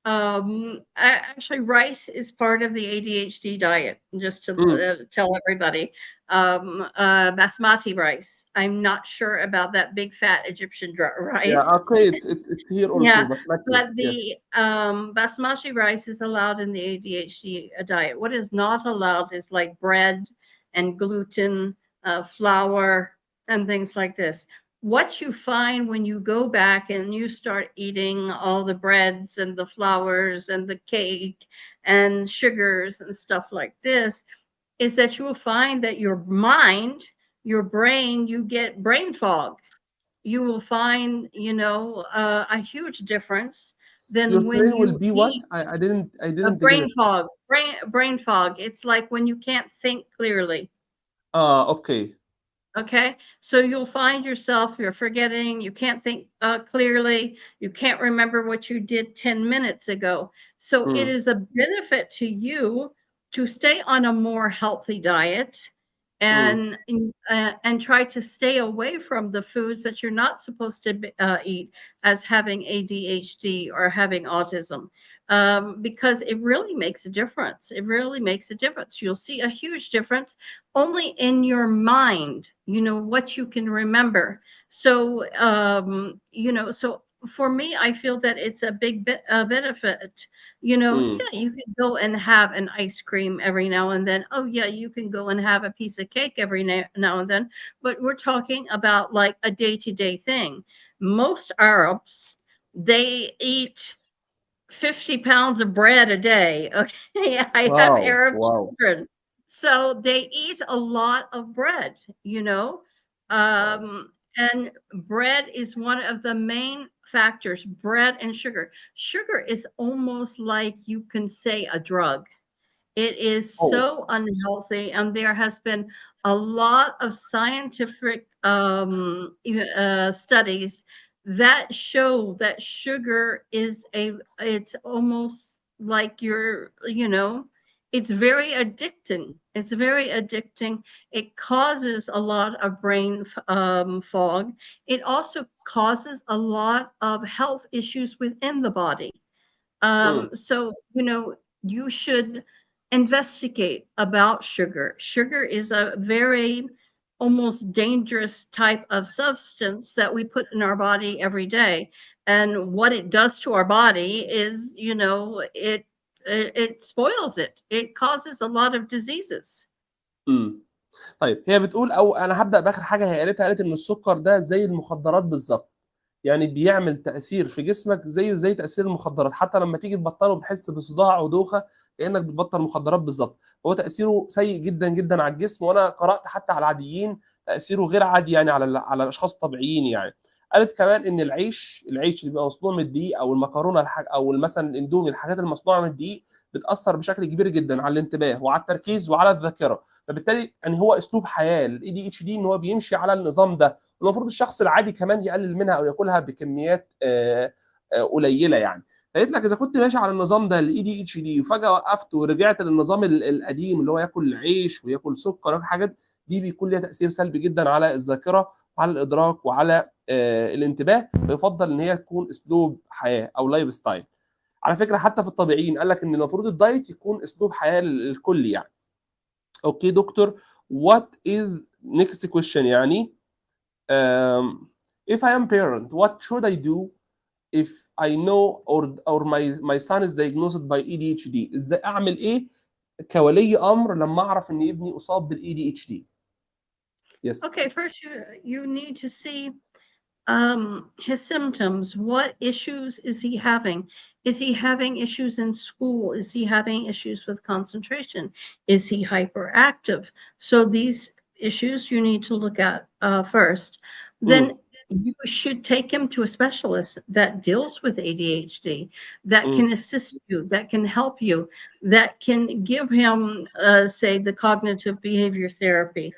actually, rice is part of the ADHD diet, just to Mm. tell everybody. Basmati rice. I'm not sure about that big fat Egyptian Yeah, rice. okay, it's here also Yeah, basmati. but Yes. the basmati rice is allowed in the ADHD diet. What is not allowed is like bread and gluten, flour, and things like this. What you find when you go back and you start eating all the breads and the flours and the cake and sugars and stuff like this is that you will find that your mind, your brain, you get brain fog. You will find, a huge difference Your than when train will you be what? eat. I A didn't get brain it. fog. Brain fog. It's like when you can't think clearly. Okay. Okay, so you'll find yourself, you're forgetting, you can't think clearly, you can't remember what you did 10 minutes ago. So it Mm. is a benefit to you to stay on a more healthy diet Mm. and try to stay away from the foods that you're not supposed to eat as having ADHD or having autism. Because it really makes a difference. It really makes a difference. You'll see a huge difference only in your mind, what you can remember. So, so for me, I feel that it's a big benefit. Mm. Yeah, you can go and have an ice cream every now and then. Oh, yeah, you can go and have a piece of cake every now and then. But we're talking about like a day to day thing. Most Arabs, they eat 50 pounds of bread a day. Okay. I have واو Arab واو children. So they eat a lot of bread, واو. and bread is one of the main factors, bread and sugar. Sugar is almost like you can say a drug. It is Oh. so unhealthy, and there has been a lot of scientific studies that show that sugar is it's almost like it's very addicting. It's very addicting. It causes a lot of brain fog. It also causes a lot of health issues within the body. Mm. So, you should investigate about sugar. Sugar is a very almost dangerous type of substance that we put in our body every day. And what it does to our body is, it spoils it. It causes a lot of diseases. امم طيب هي بتقول، او انا هبدا باخر حاجه هي قالت ان السكر ده زي المخدرات بالظبط، يعني بيعمل تاثير في جسمك زي تاثير المخدرات، حتى لما تيجي تبطله بتحس بصداع ودوخه كانك بتبطل مخدرات بالظبط. هو تاثيره سيء جدا جدا على الجسم، وانا قرات حتى على العاديين تاثيره غير عادي، يعني على الاشخاص الطبيعيين يعني. قالت كمان ان العيش اللي بيبقى مصنوع من الدقيق، او المكرونه او مثلا الاندومي، الحاجات المصنوعه من الدقيق بتاثر بشكل كبير جدا على الانتباه وعلى التركيز وعلى الذاكره. فبالتالي يعني هو اسلوب حياه الاي دي اتش دي ان هو بيمشي على النظام ده. المفروض الشخص العادي كمان يقلل منها او ياكلها بكميات قليله يعني. فقلت لك اذا كنت ماشي على النظام ده الاي دي اتش دي وفجاه وقفت ورجعت للنظام القديم اللي هو ياكل عيش وياكل سكر وياكل حاجات، دي بيكون ليها تاثير سلبي جدا على الذاكره وعلى الادراك وعلى الانتباه. فيفضل ان هي تكون اسلوب حياه او لايف ستايل. على فكره حتى في الطبيعيين قال لك ان المفروض الدايت يكون اسلوب حياه للكل يعني. اوكي دكتور، what is next question يعني if I am parent what should I do if I know or my son is diagnosed by ADHD؟ ازاي اعمل ايه كولي امر لما اعرف ان ابني اصاب بالاي دي اتش دي؟ يس. Okay, first you need to see his symptoms. What issues is he having? Is he having issues in school? Is he having issues with concentration? Is he hyperactive? So these issues you need to look at first. Then you should take him to a specialist that deals with ADHD, that can assist you, that can help you, that can give him, say, the cognitive behavior therapy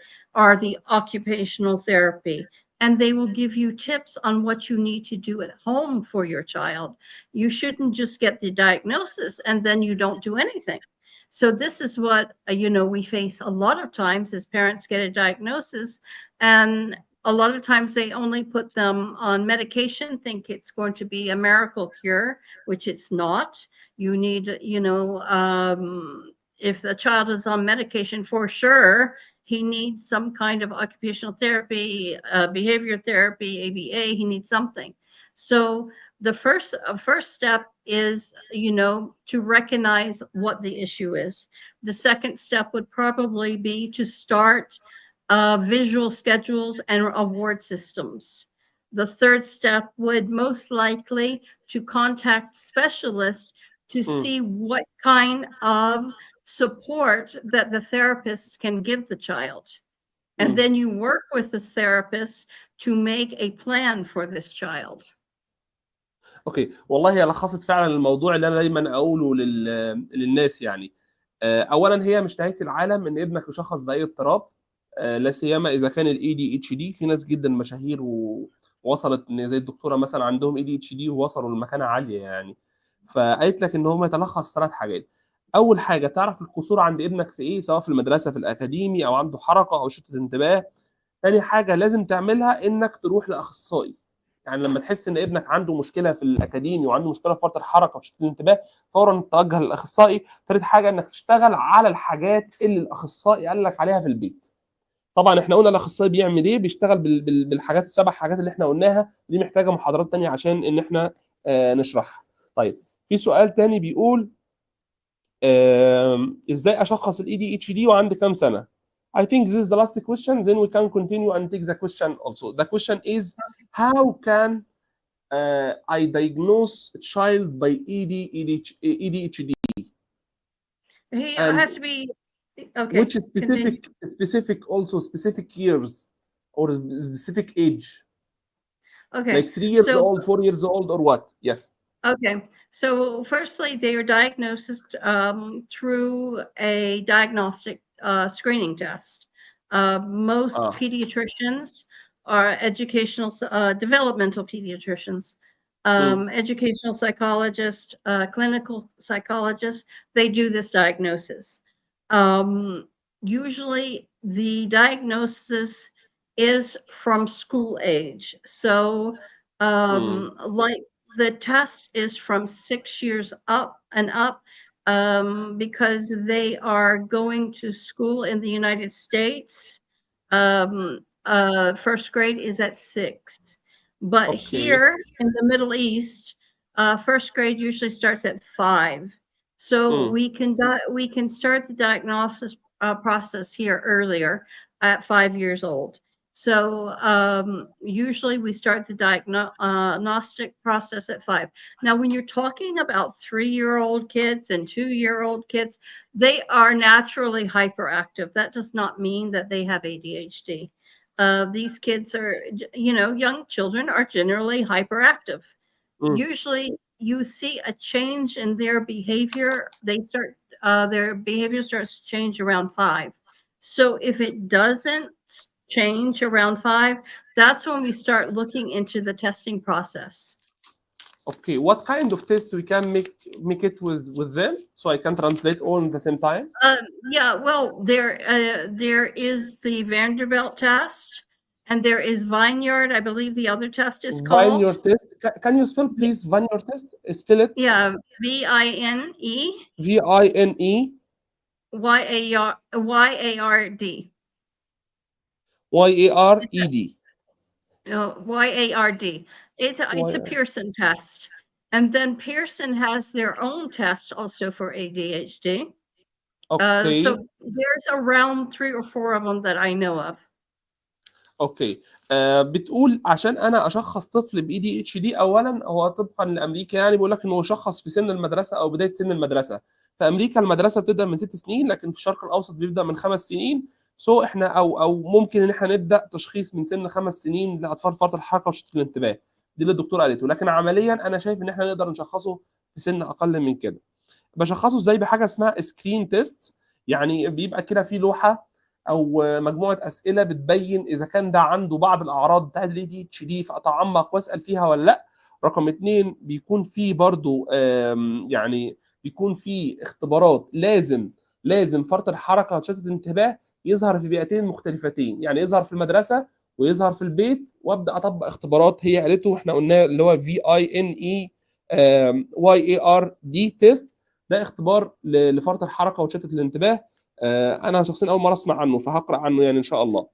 or the occupational therapy, and they will give you tips on what you need to do at home for your child. You shouldn't just get the diagnosis and then you don't do anything. So this is what we face a lot of times as parents get a diagnosis, and a lot of times they only put them on medication, think it's going to be a miracle cure, which it's not. You need, if the child is on medication, for sure he needs some kind of occupational therapy, behavior therapy, ABA. He needs something. So the first step is, to recognize what the issue is. The second step would probably be to start visual schedules and award systems. The third step would most likely to contact specialists to see what kind of support that the therapist can give the child. And then you work with the therapist to make a plan for this child. اوكي والله هي لخصت فعلا الموضوع اللي انا دايما اقوله للناس يعني. اولا هي مش نهايه العالم ان ابنك يشخص باي اضطراب، لا سيما اذا كان الاي دي اتش دي. في ناس جدا مشاهير ووصلت ان زي الدكتوره مثلا عندهم اي دي اتش دي ووصلوا لمكانه عاليه يعني. فقالت لك ان هم يتلخص 3 حاجات. اول حاجه تعرف القصور عند ابنك في ايه، سواء في المدرسه في الاكاديمي او عنده حركه او شتت انتباه. تاني حاجه لازم تعملها انك تروح لاخصائي. يعني لما تحس ان ابنك عنده مشكله في الاكاديمي وعنده مشكله في فرط الحركه وشتت الانتباه، فورا توجه للاخصائي. ثالث حاجه انك تشتغل على الحاجات اللي الاخصائي قال لك عليها في البيت. طبعا احنا قلنا الاخصائي بيعمل ايه، بيشتغل بالحاجات ال7 حاجات اللي احنا قلناها دي، محتاجه محاضرات تانية عشان ان احنا نشرحها. طيب في سؤال تاني بيقول ازاي اشخص الاي دي اتش دي وعندي كام سنه؟ I think this is the last question, then we can continue and take the question also. The question is how can I diagnose a child by ADHD He and has to be okay. which Continue. specific years or specific age, Okay, like 3 years so old, 4 years old, or what? Yes. okay, so firstly, they are diagnosed through a diagnostic screening test. Most Ah. pediatricians are educational, developmental pediatricians, Mm. educational psychologists, clinical psychologists. They do this diagnosis. Um, Usually, the diagnosis is from school age. So, Mm. like the test is from 6 years up and up, because they are going to school in the United States. First grade is at 6. But Okay. here in the Middle East, first grade usually starts at 5. So Mm. we can start the diagnosis process here earlier at 5 years old. So usually we start the diagnostic process at 5. Now, when you're talking about 3-year-old kids and 2-year-old kids, they are naturally hyperactive. That does not mean that they have ADHD. These kids are, young children are generally hyperactive. Mm. Usually you see a change in their behavior. Their behavior starts to change around 5. So if it doesn't change around 5, that's when we start looking into the testing process. Okay. What kind of test we can make it with them so I can translate all at the same time? Yeah, well, there is the Vanderbilt test, and there is Vineyard. I believe the other test is called. Vineyard test. Can you spell Y- please Vineyard test? Spell it. Yeah, VINE VINE YARD. It's a YARED. no, YARD. It's a Y- Pearson test, and then Pearson has their own test also for ADHD. Okay. So there's around 3 or 4 of them that I know of. اوكي. بتقول عشان انا اشخص طفل باي دي اتش دي، اولا هو طبقا لامريكا يعني بيقول لك انه يشخص في سن المدرسه او بدايه سن المدرسه. في امريكا المدرسه بتبدا من 6 سنين، لكن في الشرق الاوسط بيبدا من 5 سنين. احنا او ممكن ان احنا نبدا تشخيص من سن 5 سنين لاطفال فرط الحركه وشتت الانتباه. دي اللي الدكتور قالته، لكن عمليا انا شايف ان احنا نقدر نشخصه في سن اقل من كده. بشخصه ازاي؟ بحاجه اسمها سكرين تيست. يعني بيبقى كده في لوحه او مجموعه اسئله بتبين اذا كان ده عنده بعض الاعراض بتاعت الاي دي اتش دي، فاتعمق واسال فيها ولا لا. رقم 2 بيكون في برضو يعني بيكون في اختبارات. لازم فرط الحركه وتشتت الانتباه يظهر في بيئتين مختلفتين، يعني يظهر في المدرسه ويظهر في البيت، وابدا اطبق اختبارات هي قالته احنا قلنا اللي هو VINE YARD تيست. ده اختبار لفرط الحركه وتشتت الانتباه. انا شخصيا اول مره اسمع عنه، فهقرا عنه يعني ان شاء الله.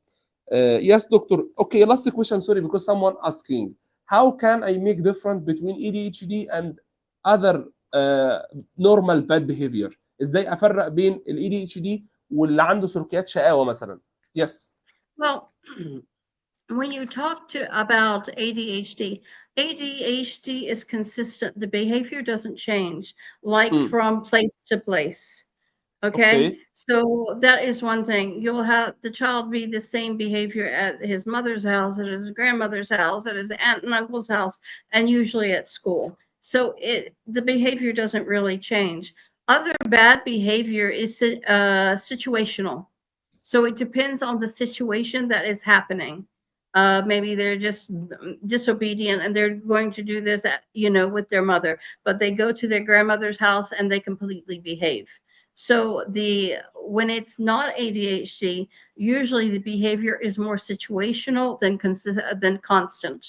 Yes doctor. Okay, last question, sorry, because someone asking how can I make difference between ADHD and other normal bad behavior. ازاي افرق بين ال ADHD واللي عنده سلوكيات شقاوه مثلا. Yes. Well, when you talk about ADHD, ADHD is consistent. The behavior doesn't change, like from place to place. Okay, Okay. so that is one thing. You'll have the child be the same behavior at his mother's house, at his grandmother's house, at his aunt and uncle's house, and usually at school. So the behavior doesn't really change. Other bad behavior is situational. So it depends on the situation that is happening. Maybe they're just disobedient and they're going to do this, with their mother, but they go to their grandmother's house and they completely behave. So when it's not ADHD, usually the behavior is more situational than constant.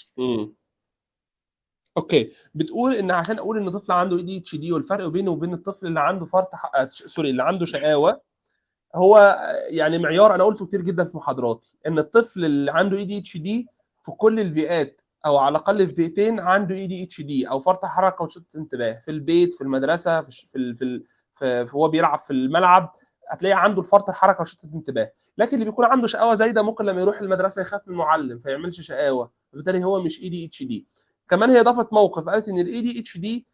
اوكي. بتقول ان عشان اقول ان طفل عنده اي دي اتش دي والفرق بينه وبين الطفل اللي عنده سوري اللي عنده شقاوه، هو يعني معيار انا قلته كتير جدا في محاضراتي، ان الطفل اللي عنده اي دي اتش دي في كل البيئات او على الاقل في بيئتين عنده اي دي اتش دي او فرط حركه وشتت انتباه، في البيت، في المدرسه، في هو بيلعب في الملعب، هتلاقي عنده الفرط الحركه وشتت انتباه. لكن اللي بيكون عنده شقاوه زايده ممكن لما يروح المدرسه يخاف من المعلم فيعملش شقاوه، فبالتالي هو مش اي دي اتش دي. كمان هي ضافت موقف، قالت ان الاي دي اتش دي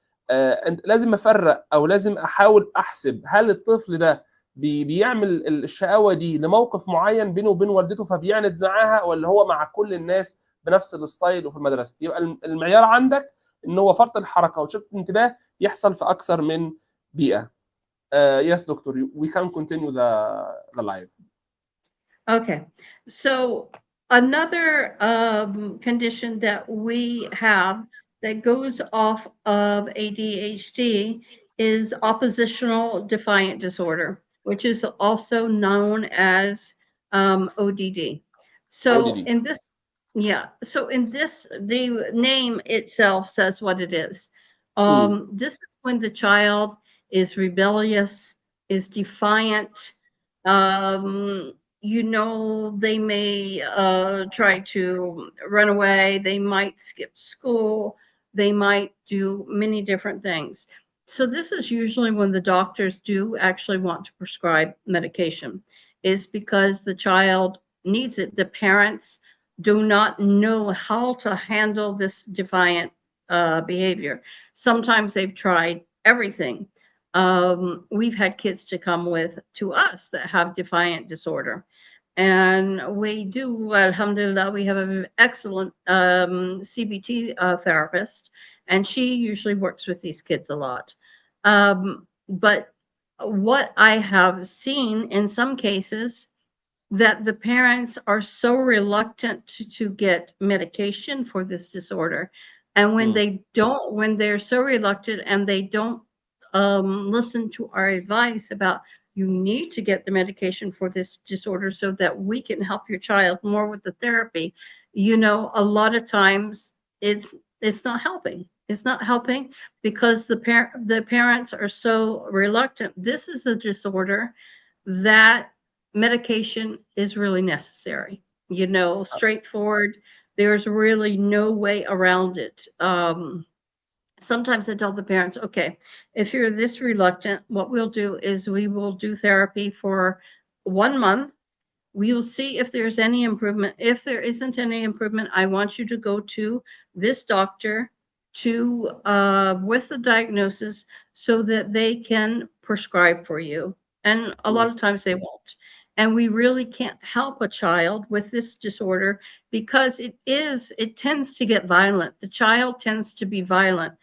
لازم افرق او لازم احاول احسب هل الطفل ده بيعمل الشقاوه دي لموقف معين بينه وبين والدته فبيعند معاها، ولا هو مع كل الناس بنفس الستايل وفي المدرسه. يبقى المعيار عندك ان هو فرط الحركه وشتت الانتباه يحصل في اكثر من بيئه. Yes, doctor, we can continue the live. Okay, so another condition that we have that goes off of ADHD is oppositional defiant disorder, which is also known as ODD. So ODD. in this, yeah, so in this, the name itself says what it is. This is when the child is rebellious, is defiant. You know, they may try to run away, they might skip school, they might do many different things. So this is usually when the doctors do actually want to prescribe medication, is because the child needs it. The parents do not know how to handle this defiant behavior. Sometimes they've tried everything. We've had kids to come to us that have defiant disorder. And we do, alhamdulillah, we have an excellent CBT therapist, and she usually works with these kids a lot. But what I have seen in some cases, that the parents are so reluctant to get medication for this disorder. And when they're so reluctant and they don't listen to our advice about, you need to get the medication for this disorder so that we can help your child more with the therapy, you know, a lot of times it's not helping. It's not helping because the parents are so reluctant. This is a disorder that medication is really necessary, you know, straightforward. There's really no way around it. Sometimes I tell the parents, okay, if you're this reluctant, what we'll do is we will do therapy for 1 month. We will see if there's any improvement. If there isn't any improvement, I want you to go to this doctor with the diagnosis so that they can prescribe for you. And a lot of times they won't. And we really can't help a child with this disorder because it tends to get violent. The child tends to be violent.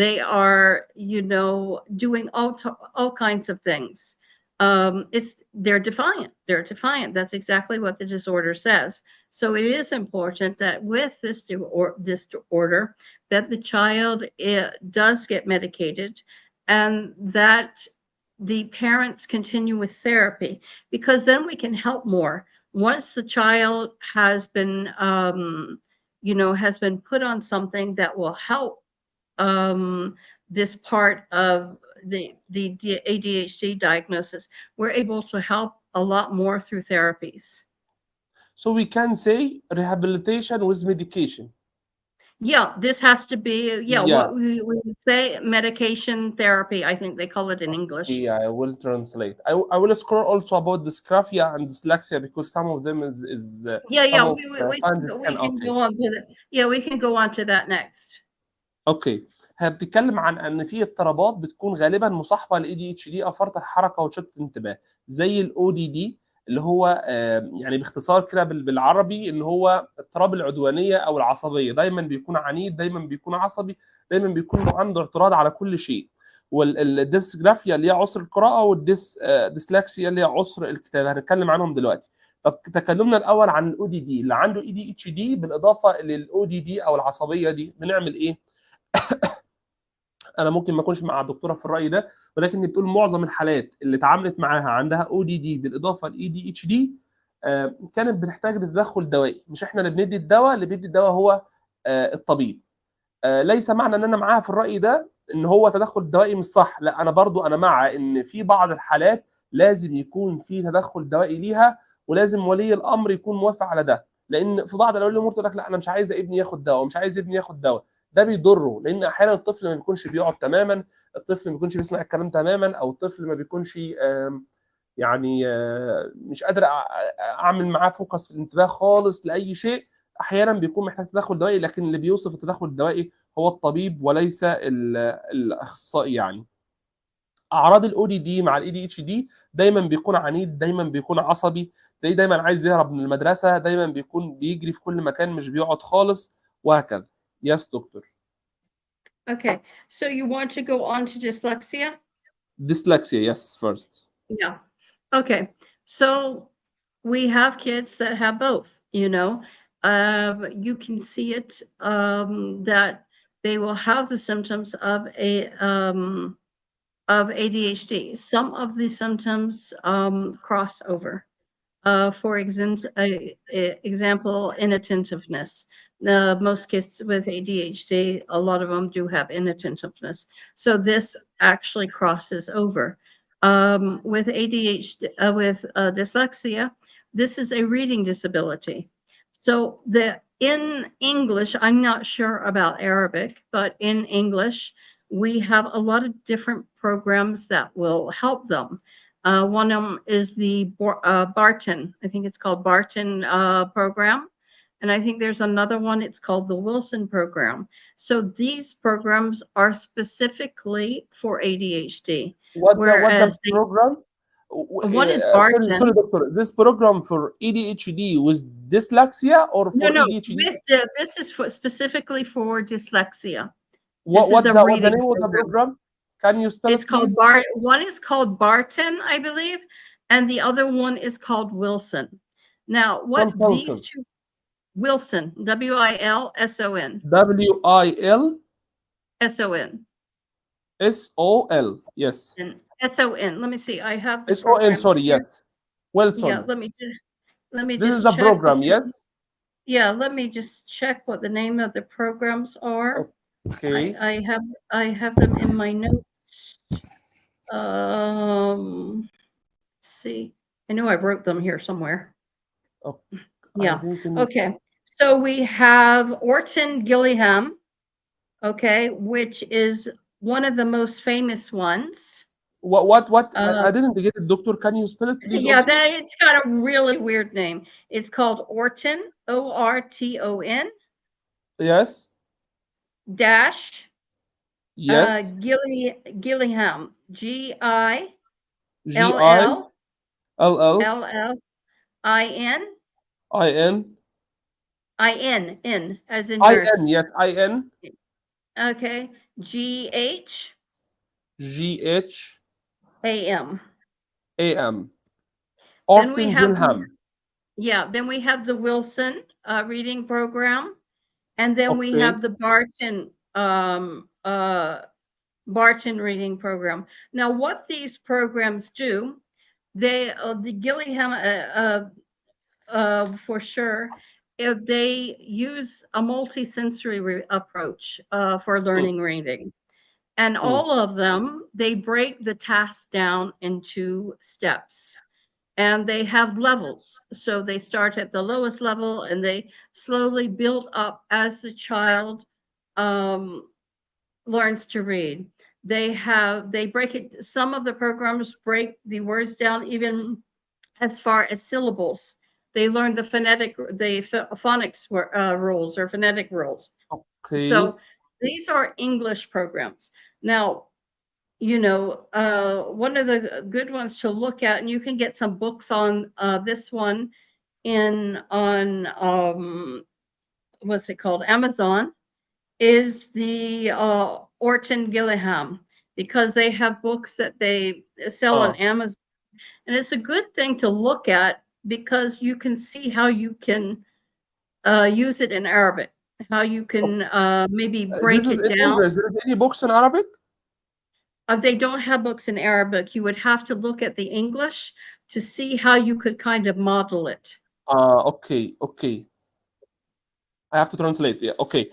They are, you know, doing all kinds of things. They're defiant. They're defiant. That's exactly what the disorder says. So it is important that with this disorder, that the child does get medicated, and that the parents continue with therapy, because then we can help more. Once the child has been, has been put on something that will help this part of the ADHD diagnosis, we're able to help a lot more through therapies. So we can say rehabilitation with medication. Yeah, this has to be, what we would say medication therapy, I think they call it in English. Yeah, I will translate. I will scroll also about dysgraphia and dyslexia because some of them is some we of can go on to that. Yeah, we can go on to that next. اوكي. هي بتتكلم عن ان في اضطرابات بتكون غالبا مصاحبه للاي دي اتش دي او فرط الحركه وشتت الانتباه، زي الاو دي دي اللي هو يعني باختصار كده بالعربي اللي هو اضطراب العدوانيه او العصبيه، دايما بيكون عنيد، دايما بيكون عصبي، دايما بيكون عنده اعتراض على كل شيء. والديسجرافيا اللي هي عسر القراءه والديسلكسيا اللي هي عسر الكتابه، هنتكلم عنهم دلوقتي. طب تكلمنا الاول عن الاو دي دي. اللي عنده اي دي اتش دي بالاضافه للاو دي دي او العصبيه دي بنعمل ايه؟ انا ممكن ما اكونش مع الدكتوره في الراي ده، ولكن بتقول معظم الحالات اللي اتعاملت معاها عندها او دي دي بالاضافه لاي دي اتش دي كانت بتحتاج لتدخل دوائي. مش احنا اللي بندي الدواء، اللي بيدي الدواء هو الطبيب. ليس معنى ان انا معاها في الراي ده ان هو تدخل دوائي مش صح، لا، انا برضو انا مع ان في بعض الحالات لازم يكون في تدخل دوائي ليها، ولازم ولي الامر يكون موافق على ده، لان في بعض الاولياء الامور تقول لك لا انا مش عايزه ابني ياخد دواء، مش عايز ابني ياخد دواء. ده بيضره، لان احيانا الطفل ما بيكونش بيقعد تماما، الطفل ما بيكونش بيسمع الكلام تماما، او الطفل ما بيكونش يعني مش قادر اعمل معاه فوكس في الانتباه خالص لاي شيء. احيانا بيكون محتاج تدخل دوائي، لكن اللي بيوصف التدخل الدوائي هو الطبيب وليس الاخصائي يعني. اعراض الاو دي دي مع الاي دي اتش دي دايما بيكون عنيد، دايما بيكون عصبي، تلاقيه دايما عايز يهرب من المدرسه، دايما بيكون بيجري في كل مكان، مش بيقعد خالص، وهكذا. يس دكتور. Okay, so you want to go on to dyslexia? Dyslexia, yes, first. Yeah. Okay, so we have kids that have both, you know. You can see it that they will have the symptoms of ADHD. Some of the symptoms cross over. For example, inattentiveness. Most kids with ADHD, a lot of them do have inattentiveness. So this actually crosses over. With ADHD, with dyslexia, this is a reading disability. So in English, I'm not sure about Arabic, but in English, we have a lot of different programs that will help them. One of them is the Barton. I think it's called Barton program. And I think there's another one, it's called the Wilson program. So these programs are specifically for ADHD. What Whereas the program? one is Sorry, Barton. doctor. This program for ADHD with dyslexia or No, for no, ADHD? this is specifically for dyslexia. What, This is a what's the reading name of the program. program? Can you spell It's it, called please? One is called Barton, I believe, and the other one is called Wilson. Now, what these two, Wilson, WILSON. WILSON. SOL, yes. And SON. Let me see. I have the SON, programs sorry, here. yes. Wilson. Yeah, let me This just is the check. program, yes? Yeah, let me just check what the name of the programs are. Okay. I have them in my notes. See. I know I wrote them here somewhere. Oh, Yeah. Okay. So we have Orton Gillingham, okay, which is one of the most famous ones. What? I didn't get it, doctor. Can you spell it, please? Yeah, Also? it's got a really weird name. It's called Orton, ORTON. Yes. Dash. Yes. Gillingham. GILLLINN. IN, as in nurse. IN, yes, IN. Okay. GH. AM. Then we Orton have Gillingham. then we have the Wilson reading program, and then we have the Barton reading program. Now, what these programs do, the Gillingham for sure, if they use a multisensory approach for learning reading. And all of them, they break the task down into steps. And they have levels. So they start at the lowest level and they slowly build up as the child learns to read. They break it, some of the programs break the words down even as far as syllables. They learn the phonics rules or phonetic rules. Okay. So these are English programs. Now, you know, one of the good ones to look at, and you can get some books on this one on what's it called, Amazon, is the Orton Gillingham, because they have books that they sell on Amazon, and it's a good thing to look at because you can see how you can use it in Arabic, how you can maybe break it down. Is there any books in Arabic? They don't have books in Arabic. You would have to look at the English to see how you could kind of model it. Okay. I have to translate. Yeah. Okay.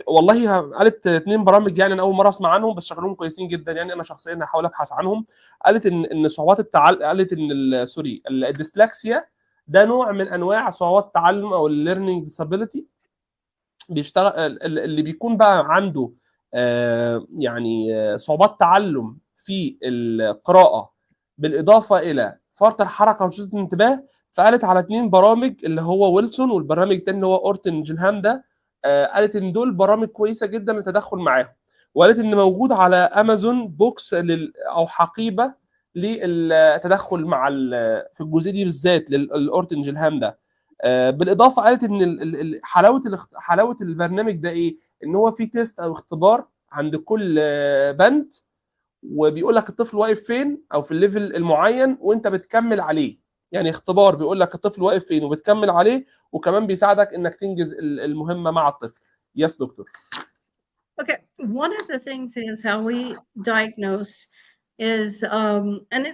والله قالت 2 برامج، يعني انا اول مره اسمع عنهم، بس شكلهم كويسين جدا. يعني انا شخصيا هحاول ابحث عنهم. قالت ان صعوبات قالت ان سوري الديسلكسيا ده نوع من انواع صعوبات التعلم او الليرنينج ديسابيليتي. بيشتغل اللي بيكون بقى عنده يعني صعوبات تعلم في القراءه بالاضافه الى فرط الحركه وشتت الانتباه. فقالت على 2 برامج، اللي هو ويلسون، والبرنامج الثاني اللي هو اورتن جيلهام ده. قالت ان دول برامج كويسه جدا للتدخل معاهم، وقالت ان موجود على امازون بوكس او حقيبه للتدخل مع في الجزئيه دي بالذات للاورتنج الهام ده. بالاضافه قالت ان حلاوه البرنامج ده ايه؟ ان هو فيه تيست او اختبار عند كل بند، وبيقول لك الطفل واقف فين او في الليفل المعين وانت بتكمل عليه. يعني اختبار بيقول لك الطفل واقف فين وبتكمل عليه، وكمان بيساعدك انك تنجز المهمه مع الطفل. يس دكتور. Okay, one of the things is how we diagnose is, and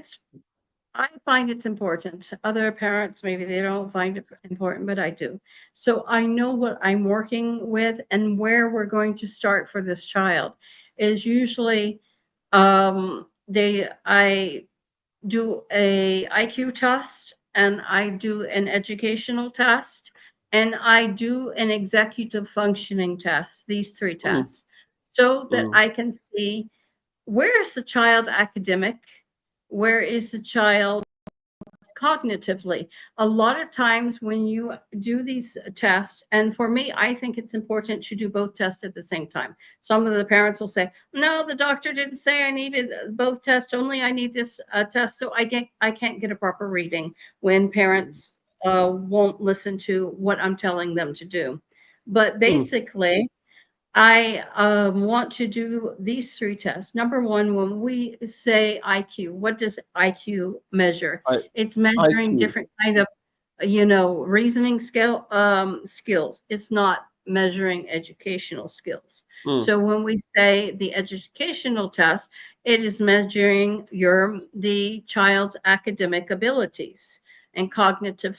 I find it's important. Other parents, maybe they don't find it important, but I do. So I know what I'm working with and where we're going to start for this child is usually, I do a IQ test and I do an educational test and I do an executive functioning test, these three tests, so that I can see where is the child academic, where is the child cognitively. A lot of times when you do these tests, and for me, I think it's important to do both tests at the same time. Some of the parents will say, no, the doctor didn't say I needed both tests, only I need this test. So I can't get a proper reading when parents won't listen to what I'm telling them to do. But basically, I want to do these three tests. Number one, when we say IQ, what does IQ measure? It's measuring IQ. different kind of, reasoning skills. It's not measuring educational skills. So when we say the educational test, it is measuring the child's academic abilities. And cognitive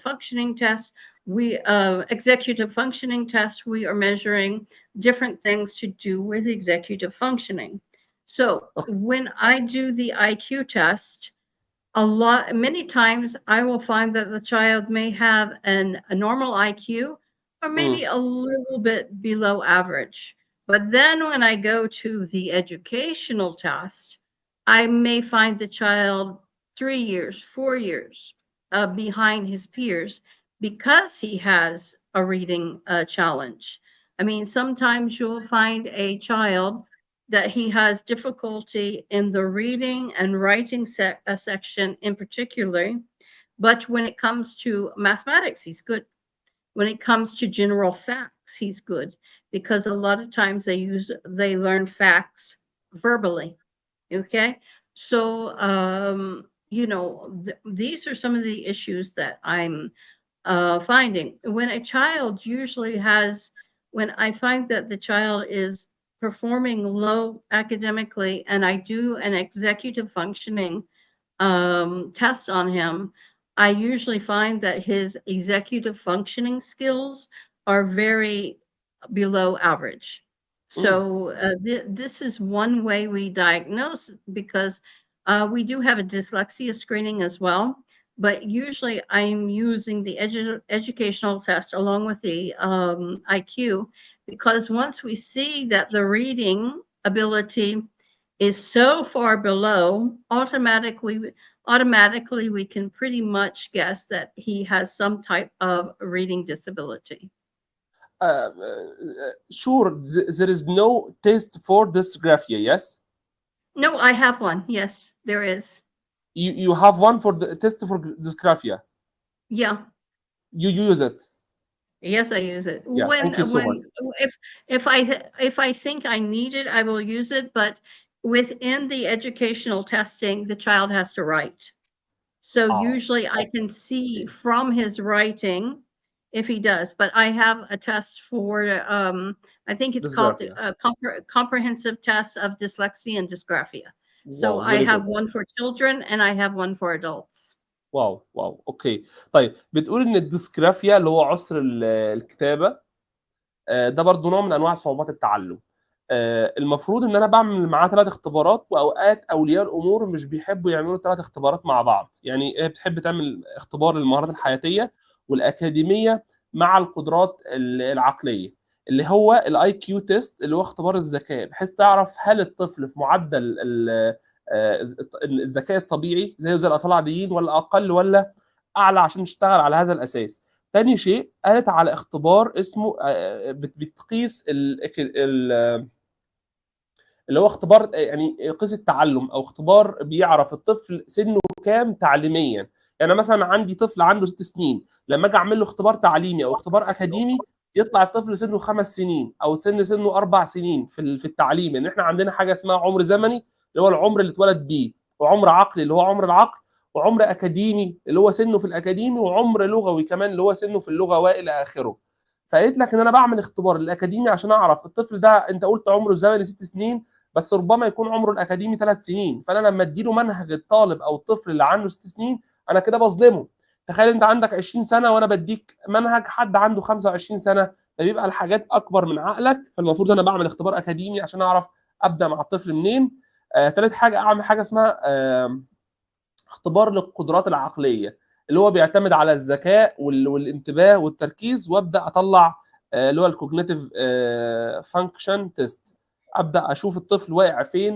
functioning test, we executive functioning test, we are measuring different things to do with executive functioning. So when I do the IQ test, many times I will find that the child may have a normal IQ or maybe a little bit below average. But then when I go to the educational test, I may find the child 3 years, 4 years behind his peers because he has a reading challenge. I mean, sometimes you'll find a child that he has difficulty in the reading and writing section in particular, but when it comes to mathematics, he's good. When it comes to general facts, he's good, because a lot of times they learn facts verbally. Okay, so these are some of the issues that I'm finding. When I find that the child is performing low academically and I do an executive functioning test on him, I usually find that his executive functioning skills are very below average. So this is one way we diagnose, because we do have a dyslexia screening as well. But usually I'm using the educational test along with the IQ, because once we see that the reading ability is so far below, automatically we can pretty much guess that he has some type of reading disability. Sure, there is no test for dysgraphia, yes? No, I have one. Yes, there is. You have one for the test for dysgraphia? Yeah. You use it? Yes, I use it. Yeah, thank you so much. If I think I need it, I will use it. But within the educational testing, the child has to write. So usually I can see from his writing if he does. But I have a test for I think it's called the comprehensive test of dyslexia and dysgraphia. So I have one for children and I have one for adults. واو واو اوكي. طيب بتقول ان الديسكرافيا اللي هو عسر الكتابه ده برضو نوع من انواع صعوبات التعلم. المفروض ان انا بعمل معاه 3 اختبارات، واوقات اولياء الامور مش بيحبوا يعملوا 3 اختبارات مع بعض. يعني هي بتحب تعمل اختبار للمهارات الحياتيه والاكاديميه مع القدرات العقليه، اللي هو الاي كيو تيست، اللي هو اختبار الذكاء، بحيث تعرف هل الطفل في معدل الذكاء الطبيعي زي الاطفال العاديين، ولا اقل ولا اعلى، عشان نشتغل على هذا الاساس. تاني شيء قالت على اختبار اسمه بتقيس اللي هو اختبار يعني قياس التعلم، او اختبار بيعرف الطفل سنه كام تعليميا. يعني مثلا عندي طفل عنده 6 سنين، لما اجي اعمل له اختبار تعليمي او اختبار اكاديمي يطلع الطفل سنه 5 سنين او سنه 4 سنين في التعليم. ان احنا عندنا حاجه اسمها عمر زمني اللي هو العمر اللي اتولد بيه، وعمر عقلي اللي هو عمر العقل، وعمر اكاديمي اللي هو سنه في الاكاديمي، وعمر لغوي كمان اللي هو سنه في اللغه والى اخره. فقلت لك ان انا بعمل اختبار الاكاديمي عشان اعرف الطفل ده، انت قلت عمره الزمني 6 سنين، بس ربما يكون عمره الاكاديمي 3 سنين. فانا لما اديله منهج الطالب او الطفل اللي عنده 6 سنين انا كده بظلمه. تخيل انت عندك 20 سنه وانا بديك منهج حد عنده 25 سنه، فبيبقى الحاجات اكبر من عقلك. فالمفروض انا بعمل اختبار اكاديمي عشان اعرف ابدا مع الطفل منين. تالت حاجه اعمل حاجه اسمها اختبار للقدرات العقليه، اللي هو بيعتمد على الذكاء والانتباه والتركيز، وابدا اطلع اللي هو الكوجنيتيف فانكشن تيست. ابدا اشوف الطفل واقع فين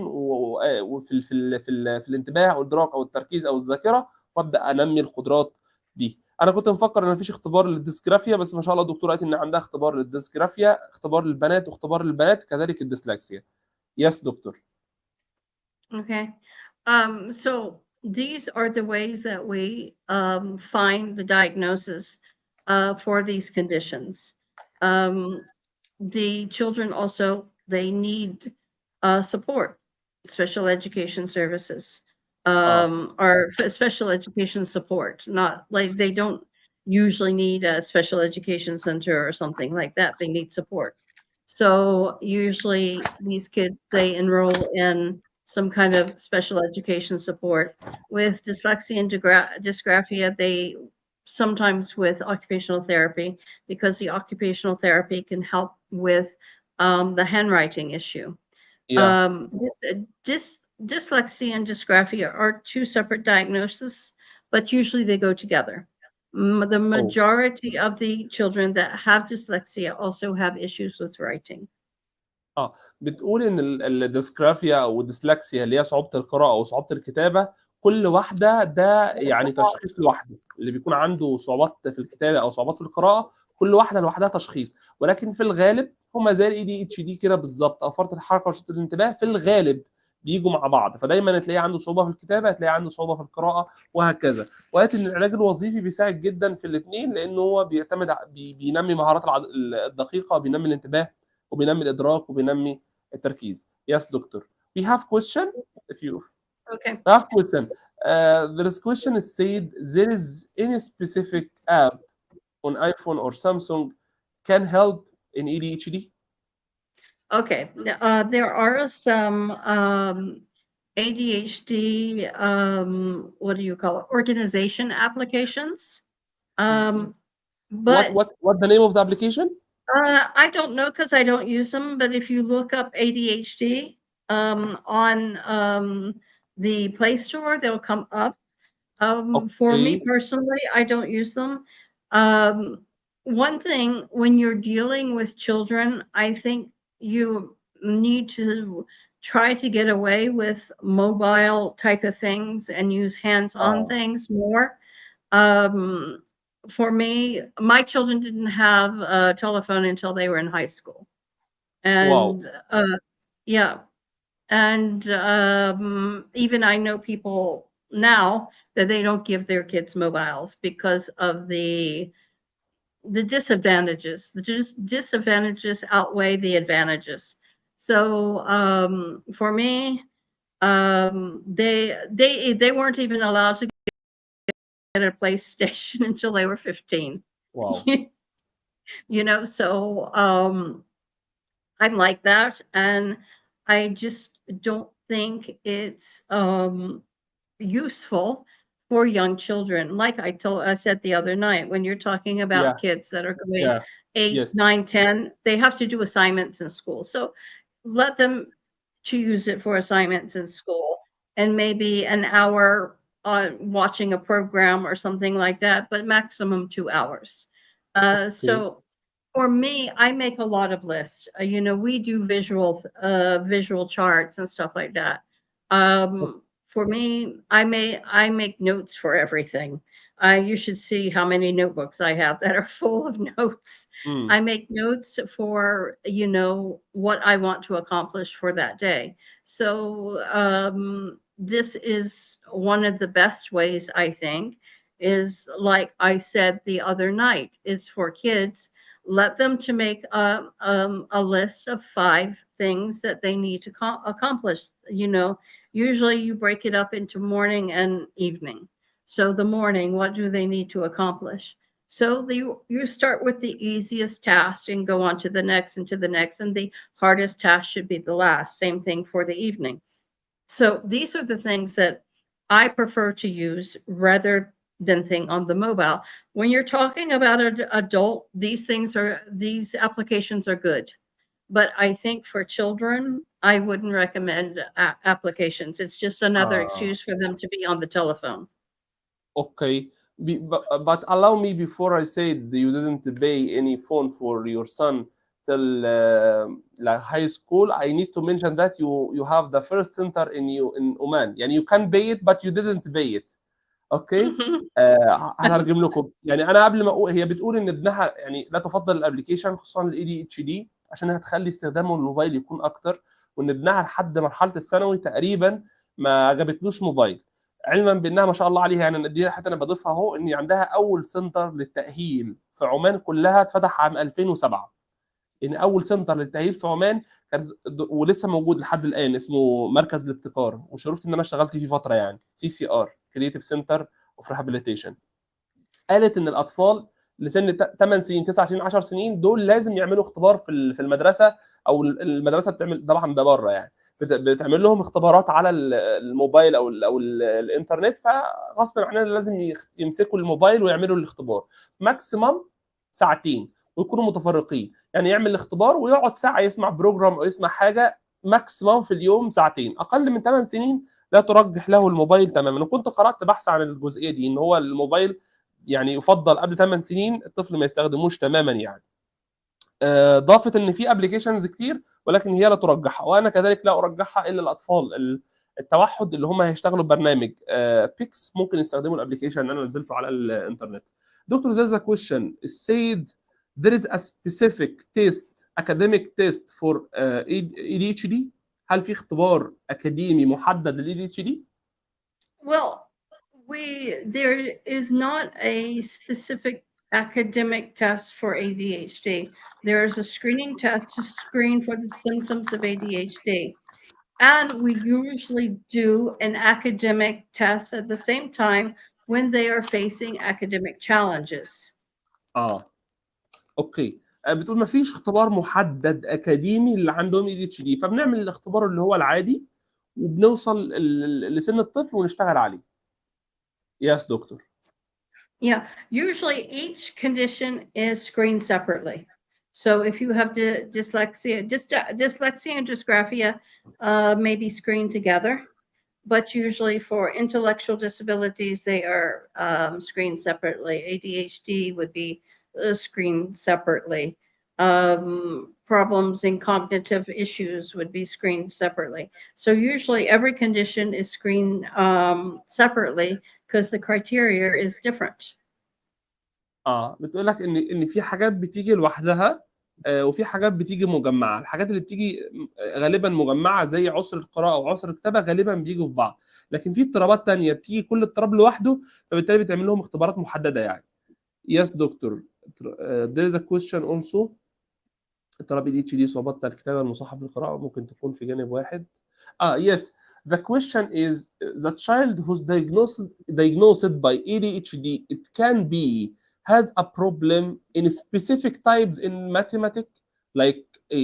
في الانتباه او الادراك او التركيز او الذاكره، وابدا انمي القدرات دي. انا كنت مفكر ان مفيش اختبار للديسجرافيا، بس ما شاء الله الدكتوره قالت ان عندها اختبار للديسجرافيا، اختبار للبنات واختبار للبنات، كذلك الديسلكسيا. يس دكتور. Okay. So these are the ways that we find the diagnosis for these conditions. Um, the children also, they need support, special education services, اه or special education support. Not like they don't usually need a special education center or something like that. They need support. So usually these kids, they enroll in some kind of special education support. With dyslexia and dysgraphia, they sometimes with occupational therapy, because the occupational therapy can help with the handwriting issue. يا Dyslexia and dysgraphia are two separate diagnoses, but usually they go together. The او majority of the children that have dyslexia also have issues with writing. بتقول ان الديسكرافيا او الديسلكسيا اللي هي صعوبه القراءه او صعوبه الكتابه، كل واحده ده يعني تشخيص لوحده. اللي بيكون عنده صعوبات في الكتابه او صعوبات في القراءه كل واحده لوحدها تشخيص، ولكن في الغالب هما زي الاي دي اتش دي كده بالظبط، او فرط الحركه وشتت الانتباه في الغالب بيجوا مع بعض. فدايما تلاقيه عنده صعوبه في الكتابه، تلاقيه عنده صعوبه في القراءه، وهكذا. وقالت ان العلاج الوظيفي بيساعد جدا في الاثنين، لانه هو بيعتمد بينمي مهارات الدقيقه، بينمي الانتباه وبينمي الادراك وبينمي التركيز. Yes دكتور. We have question if you Okay. have question. There is question said there is any specific app on iPhone or Samsung can help in ADHD? Okay. There are some ADHD, what do you call it? Organization applications. But What the name of the application? I don't know because I don't use them. But if you look up ADHD on the Play Store, they'll come up. For me Okay. personally, I don't use them. Um, One thing when you're dealing with children, I think you need to try to get away with mobile type of things and use hands-on things more. Um, for me, my children didn't have a telephone until they were in high school. Wow. And yeah, and even I know people now that they don't give their kids mobiles because of the disadvantages. The disadvantages outweigh the advantages. So for me, they weren't even allowed to get a PlayStation until they were 15. Wow. You know, so I'm like that, and I just don't think it's useful for young children. Like I said the other night, when you're talking about Yeah. kids that are going Yeah. 8, Yes. 9, 10, they have to do assignments in school. So let them to use it for assignments in school, and maybe an hour watching a program or something like that, but maximum 2 hours. Okay. So for me, I make a lot of lists. You know, we do visual charts and stuff like that. For me, I make notes for everything. You should see how many notebooks I have that are full of notes. Mm. I make notes for, what I want to accomplish for that day. So this is one of the best ways, I think, is like I said the other night, is for kids. Let them to make a list of 5 things that they need to accomplish. Usually you break it up into morning and evening. So the morning, what do they need to accomplish? So you start with the easiest task and go on to the next and to the next, and the hardest task should be the last. Same thing for the evening. So these are the things that I prefer to use rather than thing on the mobile. When you're talking about an adult, these applications are good. But I think for children, I wouldn't recommend applications. It's just another Ah, excuse for them to be on the telephone. okay. But allow me, before I said you didn't pay any phone for your son till like high school, I need to mention that you have the first center in Oman. يعني you can pay it but you didn't pay it. اوكي. هترجم لكم. يعني انا قبل ما اقول، هي بتقول ان ابنها يعني لا تفضل الابلكيشن خصوصا الاي دي اتش دي عشان هتخلي استخدامه الموبايل يكون اكتر، وان ابنها لحد مرحله الثانوي تقريبا ما جابتلوش موبايل، علما بانها ما شاء الله عليها. يعني دي حتى انا بضيفها اهو، ان عندها اول سنتر للتاهيل في عمان كلها اتفتح عام 2007. ان اول سنتر للتاهيل في عمان كان ولسه موجود لحد الان، اسمه مركز الابتكار، وشرفت ان انا اشتغلت فيه فتره، يعني CCR كرييتيف سنتر اوف ريهابيليتيشن. قالت ان الاطفال لسن 8 سنين 9 سنين 10 سنين دول لازم يعملوا اختبار في المدرسه، او المدرسه بتعمل طبعا ده بره يعني، بتعمل لهم اختبارات على الموبايل او الانترنت، فغصب عننا لازم يمسكوا الموبايل ويعملوا الاختبار ماكسيمم ساعتين، ويكونوا متفرقين. يعني يعمل الاختبار ويقعد ساعه يسمع بروجرام او يسمع حاجه، ماكسيمم في اليوم ساعتين. اقل من 8 سنين لا ترجح له الموبايل تماما. وكنت قرات بحث عن الجزئيه دي، ان هو الموبايل يعني يفضل قبل 8 سنين الطفل ما يستخدموش تماما يعني. ضافت ان في ابلكيشنز كتير ولكن هي لا ترجحها، وانا كذلك لا ارجحها الا الاطفال التوحد اللي هم هيشتغلوا برنامج بيكس، ممكن يستخدموا الابلكيشن اللي انا نزلته على الانترنت. دكتور there's a question it said there is a specific test academic test for ADHD. هل في اختبار اكاديمي محدد للاي دي اتش دي؟ Well, there is not a specific academic test for ADHD. There is a screening test to screen for the symptoms of ADHD. And we usually do an academic test at the same time when they are facing academic challenges. اه اوكي. بتقول ما فيش اختبار محدد اكاديمي اللي عندهم اي دي اتش دي، فبنعمل الاختبار اللي هو العادي وبنوصل لسن الطفل ونشتغل عليه. يس دكتور. Yeah, usually each condition is screened separately. So if you have dyslexia, dyslexia and dysgraphia may be screened together, but usually for intellectual disabilities, they are screened separately. ADHD would be screened separately. Problems in cognitive issues would be screened separately. So usually every condition is screened separately because the criteria is different. بتقول لك ان في حاجات بتيجي لوحدها وفي حاجات بتيجي مجمعه. الحاجات اللي بتيجي غالبا مجمعه زي عسر القراءه او عسر الكتابه غالبا بيجوا في بعض، لكن في اضطرابات تانية بتيجي كل اضطراب لوحده، فبالتالي بتعمل لهم اختبارات محدده يعني. يس دكتور. there is a question also. اضطراب ADHD صعوبات الكتابه المصاحبه للقراءه ممكن تكون في جانب واحد. yes the question is the child who's diagnosed by ADHD it can be had a problem in specific types in mathematics, like he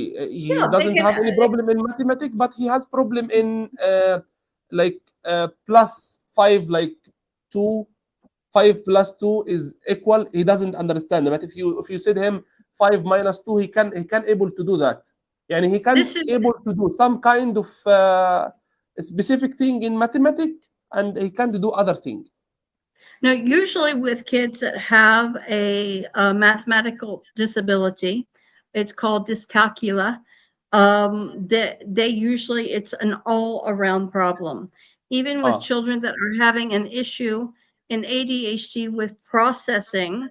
Yeah, they doesn't can. have any problem in mathematics but he has problem in like +5, like 2, 5 plus 2 is equal, he doesn't understand. But if you said him 5 minus 2, he can able to do that. يعني he can This is able to do some kind of specific thing in mathematics and he can't do other thing. now usually with kids that have a mathematical disability, it's called dyscalculia. They usually it's an all around problem. Even with اه children that are having an issue in ADHD with processing,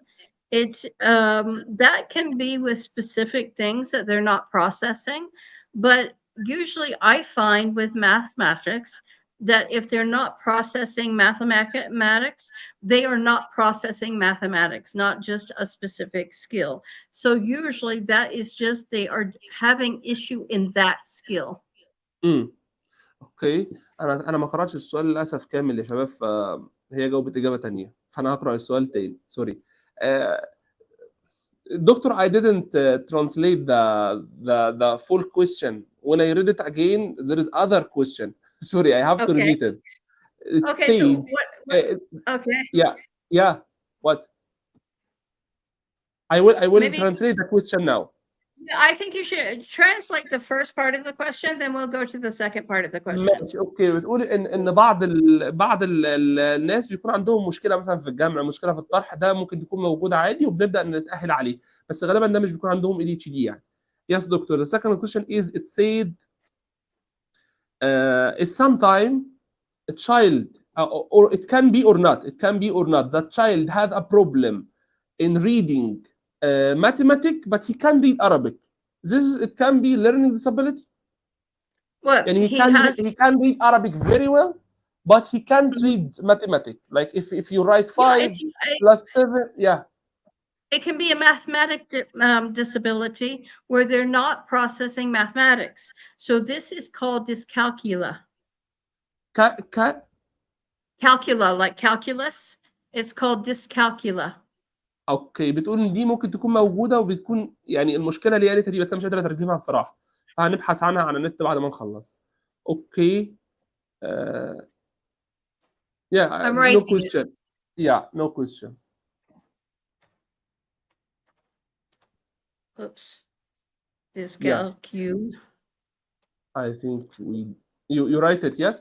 it's that can be with specific things that they're not processing, but usually I find with mathematics that if they're not processing mathematics, they are not processing mathematics, not just a specific skill. So usually that is just they are having issue in that skill. اوكي، انا ما قراتش السؤال للاسف كامل يا شباب، فهي جاوبت اجابه تانية، فانا هقرا السؤال تاني، سوري. Doctor, I didn't translate the full question. When I read it again, there is other question. Sorry, I have to Okay. repeat it. It Okay, said, so what okay. yeah, what? I will Maybe translate the question now. I think you should translate the first part of the question, then we'll go to the second part of the question. ماشي اوكي. بتقول ان بعض الناس بيكون عندهم مشكله مثلا في الجمع، مشكله في الطرح، ده ممكن يكون موجود عادي وبنبدا نتاهل عليه، بس غالبا ده مش بيكون عندهم ADHD يعني. Yes, doctor. The second question is it said is sometime a child or it can be or not. It can be or not. That child had a problem in reading mathematics, but he can read Arabic. It can be learning disability. What And he can read Arabic very well, but he can't read mathematics. Like if you write 5 plus 7, yeah. It can be a mathematic disability where they're not processing mathematics. So this is called dyscalculia. Calcula, like calculus. It's called dyscalculia. اوكي، بتقول ان دي ممكن تكون موجوده وبتكون يعني المشكله اللي قالتها دي، بس انا مش قادر اترجمها بصراحه، فهنبحث عنها على النت بعد ما نخلص. اوكي. Yeah, I'm no writing question. Yeah, no question. Oops. Dyscalculia. I think you write it, yes?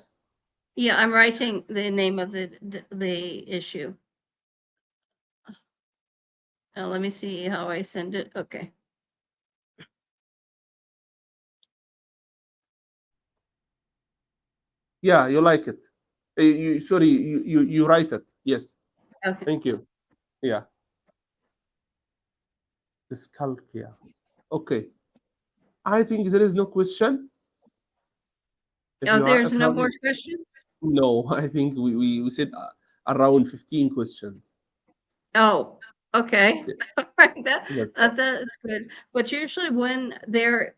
Yeah, I'm writing the name of the issue. Let me see how I send it. Okay. Yeah, you like it. Sorry, you write it. Yes. Okay. Thank you. Yeah. Dyscalculia. Okay. I think there is no question. There's no more questions? No, I think we said around 15 questions. Oh, okay. That's good. But usually when they're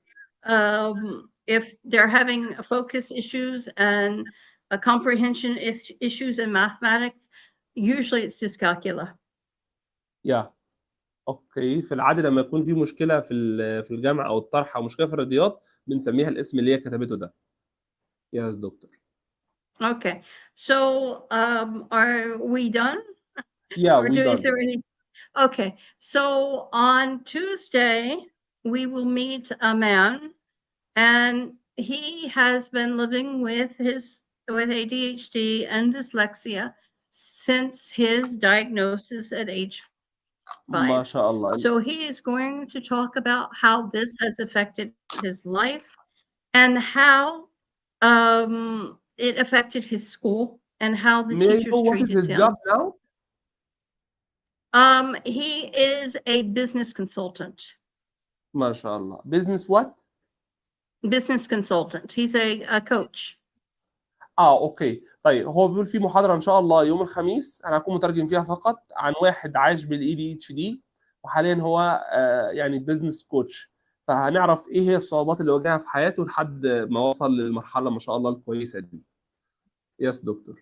if they're having focus issues and comprehension issues in mathematics, usually it's dyscalculia. Yeah. اوكي، في العاده لما يكون في مشكله في الجمع او الطرح او مشكله في الرياضيات بنسميها الاسم اللي هي كتبته ده. Yes, doctor. Okay. So are we done? Yeah, or is there any? Okay. So on Tuesday we will meet a man, and he has been living with ADHD and dyslexia since his diagnosis at age 5. ما شاء الله. So he is going to talk about how this has affected his life and how it affected his school and how the teachers what treated is his him. job now? He is a business consultant. ما شاء الله. Business what? Business consultant. He's a coach. اوكي. طيب هو بيقول في محاضره ان شاء الله يوم الخميس، انا هكون مترجم فيها فقط، عن واحد عايش بالADHD وحاليا هو يعني بزنس كوتش، فهنعرف ايه هي الصعوبات اللي واجهها في حياته لحد ما وصل للمرحله ما شاء الله الكويسه دي. Yes, doctor.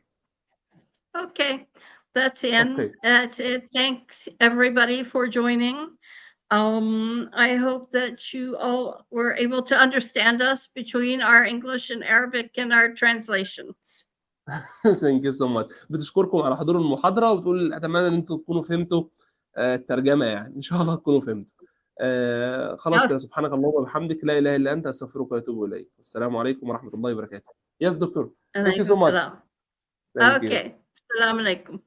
Okay, that's it. Okay. That's it. Thanks everybody for joining. I hope that you all were able to understand us between our English and Arabic and our translations. Thank you so much. بتشكركم على حضور المحاضرة وبتقول أتمنى إن أنتم تكونوا فهمتوا الترجمة، يعني إن شاء الله تكونوا فهمتوا. خلاص كده، سبحانك اللهم وبحمدك لا إله إلا أنت أستغفرك وأتوب إليك. والسلام عليكم ورحمة الله وبركاته. Yes, doctor. Thank you so much. Okay. Assalamu alaikum.